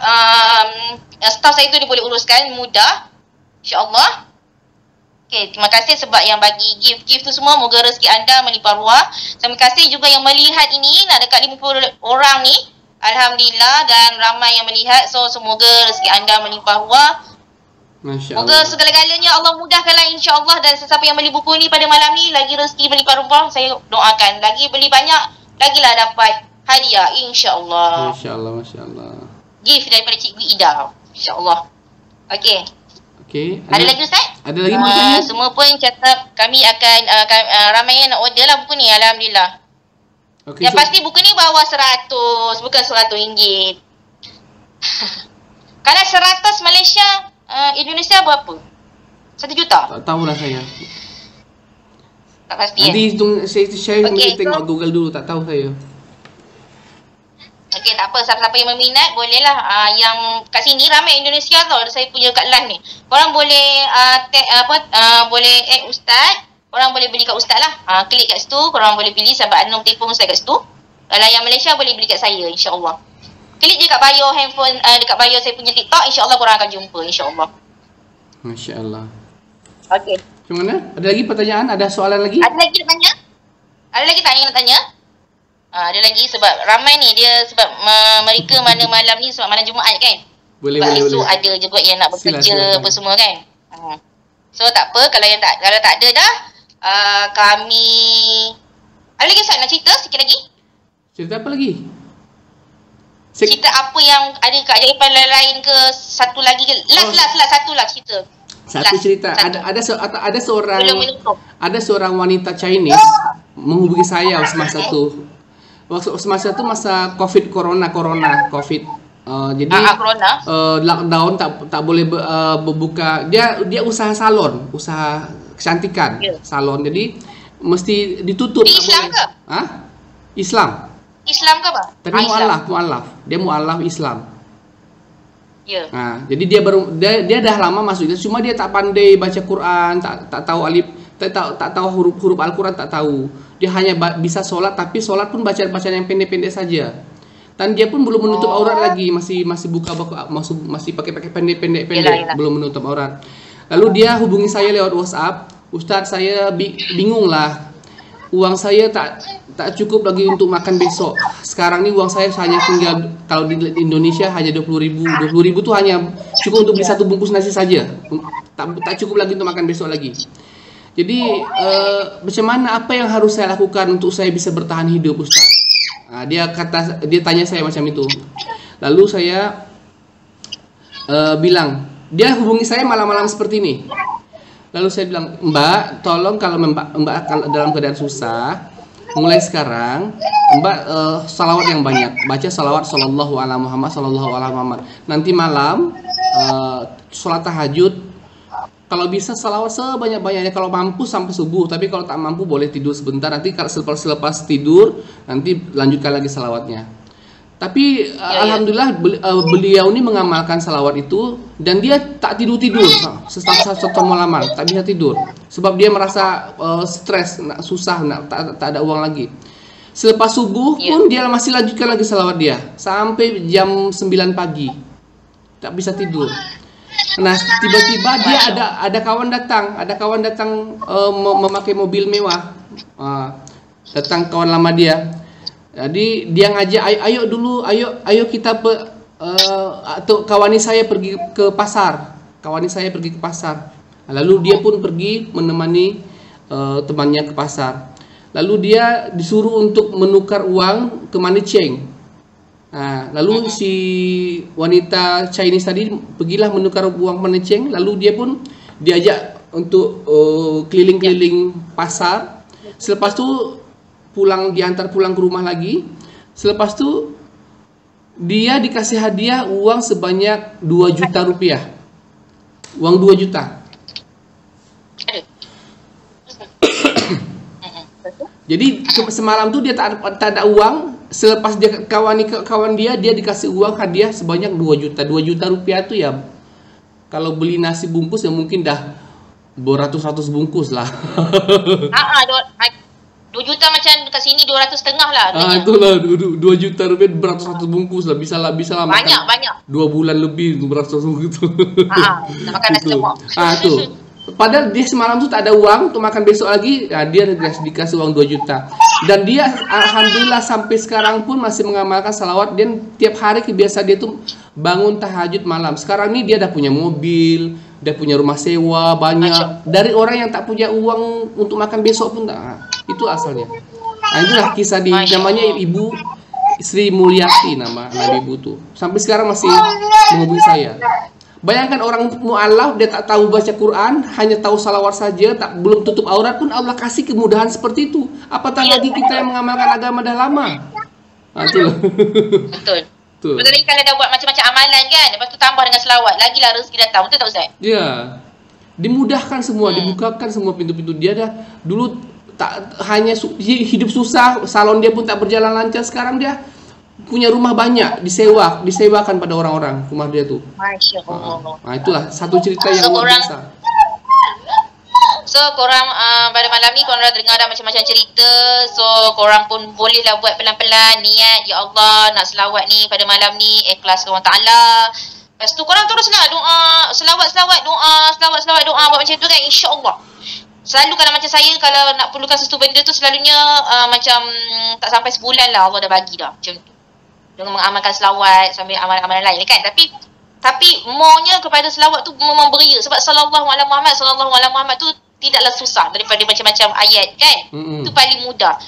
staff saya tu dia boleh uruskan mudah. InsyaAllah. Okay, terima kasih sebab yang bagi gift tu semua. Moga rezeki anda melimpah ruah. Terima kasih juga yang melihat ini. Nak dekat 50 orang ni. Alhamdulillah, dan ramai yang melihat. So semoga rezeki anda melimpah ruah. Moga segala-galanya Allah mudahkanlah insya-Allah. Dan sesiapa yang beli buku ni pada malam ni, lagi rezeki melimpah ruah, saya doakan. Lagi beli banyak, lagilah dapat hadiah insya-Allah. Masya-Allah, masya-Allah. Gift daripada Cikgu Ida, insya-Allah. Okey. Okey. Ada lagi Ustaz? Ada lagi bertanya? Semua pun cakap kami akan ramai yang nak order lah buku ni, alhamdulillah. Okay, yang pasti buku ni bawah 100, bukan RM100. Kalau 100 Malaysia, Indonesia berapa? 1 juta? Tak tahulah saya. Tak pasti. Nanti saya tengok Google dulu, tak tahu saya. Okey, tak apa. Siapa-siapa yang berminat, bolehlah. Yang kat sini ramai Indonesia tau. Saya punya kat live ni. Korang boleh boleh add Ustaz. Korang boleh beli kat Ustaz lah. Klik kat situ. Korang boleh pilih sebab ada nombor telefon Ustaz kat situ. Kalau yang Malaysia boleh beli kat saya, insya-Allah. Klik je kat bio handphone, dekat bio saya punya TikTok, insya-Allah korang akan jumpa, insya-Allah. Masya-Allah. Okey. Macam mana? Ada lagi pertanyaan? Ada soalan lagi? Ada lagi nak tanya? Ada lagi tak yang nak tanya? Ada lagi sebab ramai ni dia sebab mereka mana malam ni sebab malam Jumaat kan. Boleh, sebab boleh, esok boleh. ada juga yang nak bekerja Silakan. apa semua kan. So tak apa, kalau tak ada dah, kami ada lagi Ustaz nak cerita sikit lagi? Cerita apa lagi? Cerita apa yang ada keajaiban lain ke, satu lagi ke? Last satu lah cerita. Satu cerita. Ada seorang wanita Chinese menghubungi saya semasa tu. Semasa tu masa corona. Jadi lockdown, tak boleh berbuka. Dia usaha salon, usaha kecantikan, salon. Jadi mesti ditutup. Di Islam ke? Islam ke apa? Tapi mualaf. Dia mualaf Islam. Ya. Jadi dia dah lama masuk Islam, cuma dia tak pandai baca Quran, tak tahu alif, tak tahu huruf Al-Quran, tak tahu. Dia hanya bisa solat, tapi solat pun bacaan yang pendek-pendek saja. Dan dia pun belum menutup aurat lagi, masih buka masih pakai pendek, belum menutup aurat. Lalu dia hubungi saya lewat WhatsApp, Ustaz, saya bingung lah. Uang saya tak cukup lagi untuk makan besok. Sekarang ni uang saya hanya tinggal, kalau di Indonesia hanya 20.000. 20.000 tu hanya cukup untuk beli satu bungkus nasi saja. Tak cukup lagi untuk makan besok lagi. Jadi macam mana, apa yang harus saya lakukan untuk saya bisa bertahan hidup, Ustaz? Dia tanya saya macam itu. Lalu saya bilang, dia hubungi saya malam-malam seperti ini. Lalu saya bilang, Mbak, tolong kalau Mbak dalam keadaan susah, mulai sekarang Mbak salawat yang banyak, baca salawat sallallahu ala Muhammad, sallallahu ala Muhammad. Nanti malam sholat tahajud, kalau bisa salawat sebanyak-banyaknya, kalau mampu sampai subuh. Tapi kalau tak mampu boleh tidur sebentar, nanti kalau selepas tidur nanti lanjutkan lagi salawatnya. Tapi alhamdulillah beliau ini mengamalkan salawat itu, dan dia tak tidur satu malaman, tak bisa tidur sebab dia merasa stres, susah, tak ada uang lagi. Selepas subuh pun dia masih lanjutkan lagi salawat dia sampai jam 9 pagi, tak bisa tidur. Nah, tiba-tiba dia ada kawan datang memakai mobil mewah. Datang kawan lama dia. Jadi dia ngajak, ayo kita atau kawani saya pergi ke pasar. Lalu dia pun pergi menemani temannya ke pasar. Lalu dia disuruh untuk menukar uang ke money change. Nah, lalu si wanita Chinese tadi pergilah menukar uang money change. Lalu dia pun diajak untuk keliling-keliling pasar. Selepas itu diantar pulang ke rumah lagi. Selepas itu dia dikasih hadiah uang sebanyak 2 juta rupiah. Uang 2 juta. Jadi semalam tuh dia tak ada uang. Selepas dia kawan dia dikasih uang hadiah sebanyak 2 juta. 2 juta rupiah tuh ya, kalau beli nasi bungkus ya mungkin dah beratus-ratus bungkus lah. 2 juta macam dekat sini 200 setengah lah. Itulah 2 juta rupiah beratus-ratus bungkus lah. Bisa lah banyak. 2 bulan lebih beratus-ratus bungkus. Nak makan nasi lemak. Tuh. Padahal dia semalam tuh tak ada uang untuk makan besok lagi, dia dikasih uang 2 juta. Dan dia alhamdulillah sampai sekarang pun masih mengamalkan salawat, dan tiap hari kebiasaan dia tuh bangun tahajud malam. Sekarang ini dia dah punya mobil, dia punya rumah sewa banyak. Dari orang yang tak punya uang untuk makan besok pun tak. Itu asalnya. Nah, itulah kisah namanya Ibu Sri Mulyati, nama ibu tuh. Sampai sekarang masih menghubungi saya. Bayangkan orang mu'alaf, dia tak tahu baca Quran, hanya tahu salawat saja, belum tutup aurat pun Allah kasih kemudahan seperti itu. Apatah lagi kita yang mengamalkan agama dah lama. Itulah. Betul. Betul lagi kalau dah buat macam-macam amalan kan, lepas tu tambah dengan selawat, lagilah rezeki datang. Betul tak Ustaz? Ya. Dimudahkan semua, dibukakan semua pintu-pintu. Dia dah dulu tak hanya hidup susah, salon dia pun tak berjalan lancar, sekarang dia punya rumah banyak, disewakan pada orang-orang rumah dia tuh. Masya Allah. Nah, itulah satu cerita yang luar biasa. So korang pada malam ni korang dah dengar dah macam-macam cerita. So korang pun bolehlah buat pelan-pelan niat, ya Allah nak selawat ni pada malam ni, ikhlas Allah Ta'ala. Lepas tu korang teruslah doa, selawat doa buat macam tu kan, insya-Allah. Selalu kalau macam saya, kalau nak perlukan sesuatu benda tu selalunya macam tak sampai sebulan lah Allah dah bagi dah macam tu, dengan mengamalkan selawat sambil amalan-amalan lain kan. Tapi more-nya kepada selawat tu memang beria, sebab sallallahu alaihi Muhammad tu tidaklah susah daripada macam-macam ayat kan. Itu paling mudah.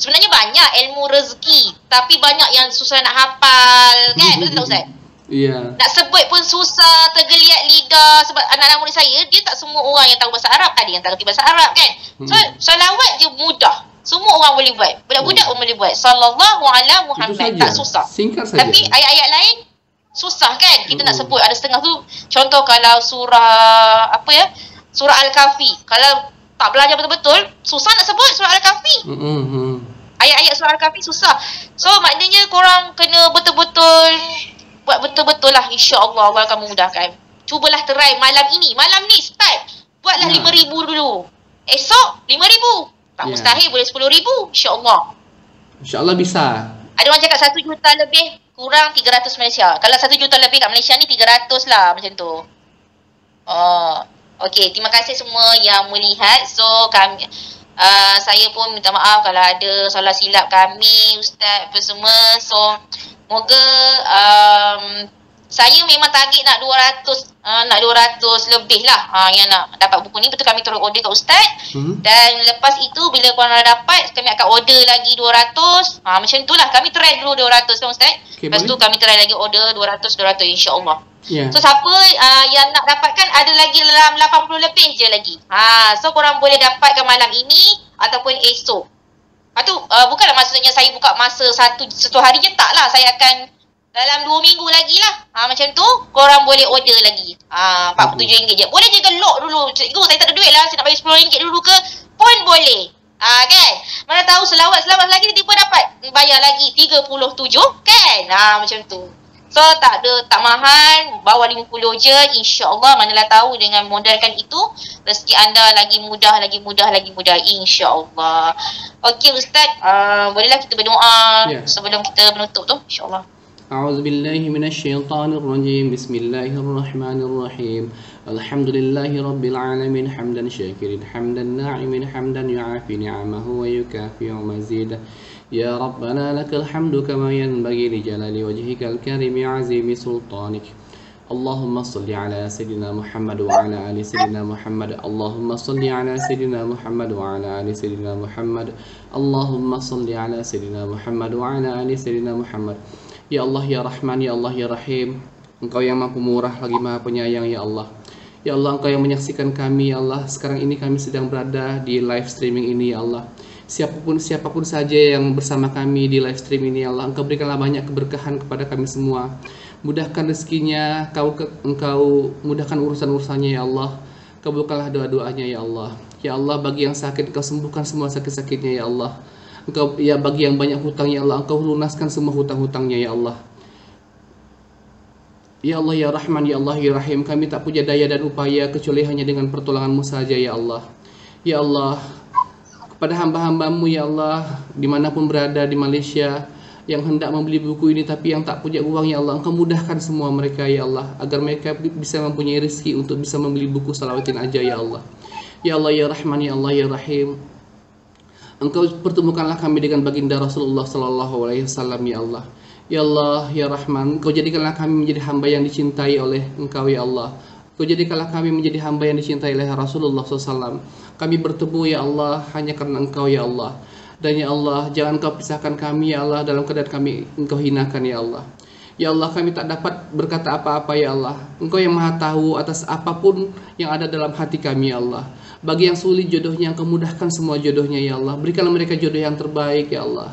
Sebenarnya banyak ilmu rezeki, tapi banyak yang susah nak hafal kan. Betul tak Ustaz? Iya. Nak sebut pun susah, tergeliat lidah. Sebab anak-anak murid saya, dia tak semua orang yang tahu bahasa Arab, ada yang tak reti bahasa Arab kan. So salawat je mudah, semua orang boleh buat, budak-budak pun boleh buat. Sallallahu alaihi Muhammad, tak susah. Singkat saja. Tapi ayat-ayat lain susah kan. Kita nak sebut ada setengah tu. Contoh kalau surah surah Al-Kahfi, kalau tak belajar betul-betul, susah nak sebut surah Al-Kahfi. Ayat-ayat surah Al-Kahfi susah. So maknanya korang kena betul-betul buat betul-betul lah, insya-Allah Allah akan memudahkan. Cubalah try malam ni start. Buatlah 5,000 dulu. Esok 5,000. Tak mustahil, boleh 10,000, insya-Allah. Insya-Allah bisa. Ada orang cakap 1 juta lebih kurang 300 Malaysia. Kalau 1 juta lebih kat Malaysia ni 300 lah macam tu. Okey, terima kasih semua yang melihat. So kami saya pun minta maaf kalau ada salah silap kami, Ustaz apa semua. So moga saya memang target nak 200 lebih lah yang nak dapat buku ni. Betul, kami terus order kat Ustaz. Dan lepas itu bila korang dah dapat, kami akan order lagi 200. Macam itulah, kami try dulu 200 kan Ustaz. Lepas tu kami try lagi order 200 insya-Allah. So siapa yang nak dapatkan, ada lagi dalam 80 lebih je lagi. So korang boleh dapatkan malam ini ataupun esok. Lepas tu bukanlah maksudnya saya buka masa satu hari je, tak lah. Saya akan dalam 2 minggu lagi lah. Macam tu korang boleh order lagi. RM47 je. Boleh je lock dulu. Cikgu saya tak ada duit lah, saya nak bagi RM10 dulu ke pun boleh. Kan? Mana tahu selawat lagi tiba dapat bayar lagi 37 kan. Macam tu. So tak mahal, bawah 50 je, insya-Allah. Manalah tahu dengan modalkan itu rezeki anda lagi mudah, insya-Allah. Okey Ustaz, bolehlah kita berdoa sebelum kita menutup tu, insya-Allah. أعوذ بالله من الشيطان الرجيم بسم الله الرحمن الرحيم الحمد لله رب العالمين حمدا شاكرا حمدا ناعما حمدا يعافي نعمه ويكافئ مزيدا يا ربنا لك الحمد كما ينبغي لجلال وجهك الكريم عظيم سلطانك اللهم صل على سيدنا محمد وعلى آل سيدنا محمد اللهم صل على سيدنا محمد وعلى آل سيدنا محمد اللهم صل على سيدنا محمد وعلى آل سيدنا محمد. Ya Allah ya Rahman, ya Allah ya Rahim, Engkau yang mampu murah lagi maha penyayang ya Allah. Ya Allah, Engkau yang menyaksikan kami ya Allah. Sekarang ini kami sedang berada di live streaming ini ya Allah. Siapapun saja yang bersama kami di live stream ini ya Allah, Engkau berikanlah banyak keberkahan kepada kami semua. Mudahkan rezekinya, Engkau mudahkan urusan-urusannya ya Allah. Kabulkanlah doa-doanya ya Allah. Ya Allah, bagi yang sakit Engkau sembuhkan semua sakit-sakitnya ya Allah. Engkau ya bagi yang banyak hutang ya Allah, Engkau lunaskan semua hutang-hutangnya ya Allah. Ya Allah ya Rahman, ya Allah ya Rahim, kami tak punya daya dan upaya kecuali hanya dengan pertolongan-Mu saja ya Allah. Ya Allah, kepada hamba-hamba-Mu ya Allah, dimanapun berada di Malaysia, yang hendak membeli buku ini tapi yang tak punya uang ya Allah, Engkau mudahkan semua mereka ya Allah, agar mereka bisa mempunyai rezeki untuk bisa membeli buku Salawatin aja ya Allah. Ya Allah ya Rahman, ya Allah ya Rahim, Engkau pertemukanlah kami dengan baginda Rasulullah Sallallahu Alaihi Wasallam ya Allah. Ya Allah ya Rahman, Engkau jadikanlah kami menjadi hamba yang dicintai oleh Engkau ya Allah. Engkau jadikanlah kami menjadi hamba yang dicintai oleh Rasulullah SAW. Kami bertemu ya Allah hanya karena Engkau ya Allah. Dan ya Allah, jangan Engkau pisahkan kami ya Allah dalam keadaan kami Engkau hinakan ya Allah. Ya Allah, kami tak dapat berkata apa-apa ya Allah. Engkau yang maha tahu atas apapun yang ada dalam hati kami ya Allah. Bagi yang sulit jodohnya, Engkau mudahkan semua jodohnya ya Allah. Berikanlah mereka jodoh yang terbaik ya Allah,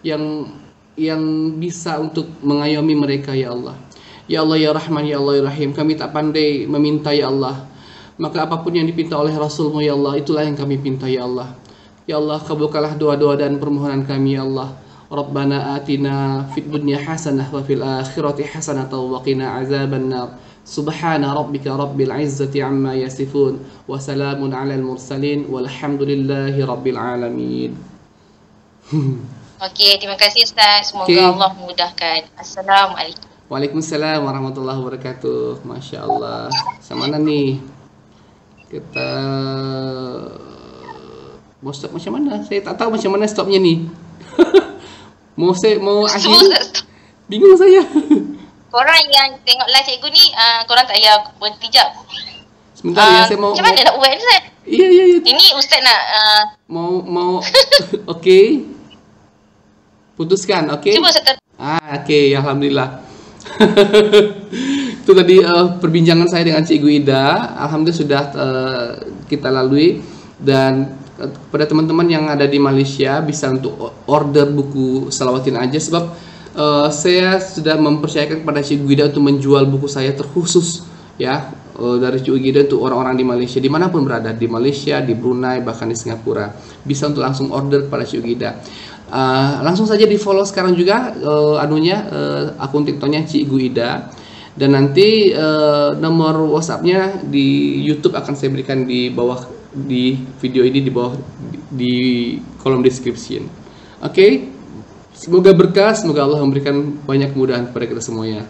yang bisa untuk mengayomi mereka ya Allah. Ya Allah ya Rahman, ya Allah ya Rahim, kami tak pandai meminta ya Allah. Maka apapun yang dipinta oleh Rasul-Mu ya Allah, itulah yang kami pinta ya Allah. Ya Allah, kabulkanlah doa-doa dan permohonan kami ya Allah. Rabbana atina fid dunya hasanah wa fil akhirati hasanah wa qina azabannar. Subhana rabbika rabbil izzati amma yasifun wa salamun alal mursalin walhamdulillahi rabbil alamin. Okey, terima kasih Ustaz. Semoga Allah memudahkan. Assalamualaikum. Waalaikumsalam warahmatullahi wabarakatuh. Masya Allah. Sama mana nih? Kita mau stop macam mana? Saya tak tahu macam mana stopnya nih. mau akhir? Bingung saya. Korang yang tengok live cikgu ni, korang tak payah berhenti jap. Sebentar ya, saya mau. Macam mana nak buat ni Ustaz? Iya. Ini Ustaz nak mau okey. Putuskan, okey? Cuba Ustaz. Okey, alhamdulillah. Itu tadi perbincangan saya dengan Cikgu Ida. Alhamdulillah sudah kita lalui. Dan kepada teman-teman yang ada di Malaysia bisa untuk order buku Salawatin aja, sebab saya sudah mempercayakan kepada Cikgu Ida untuk menjual buku saya terkhusus ya, dari Cikgu Ida untuk orang-orang di Malaysia dimanapun berada, di Malaysia, di Brunei, bahkan di Singapura, bisa untuk langsung order kepada Cikgu Ida. Langsung saja di follow sekarang juga akun TikToknya Cikgu Ida, dan nanti nomor WhatsAppnya di YouTube akan saya berikan di bawah di video ini, di bawah di kolom description. Oke? Semoga berkah, semoga Allah memberikan banyak kemudahan kepada kita semuanya.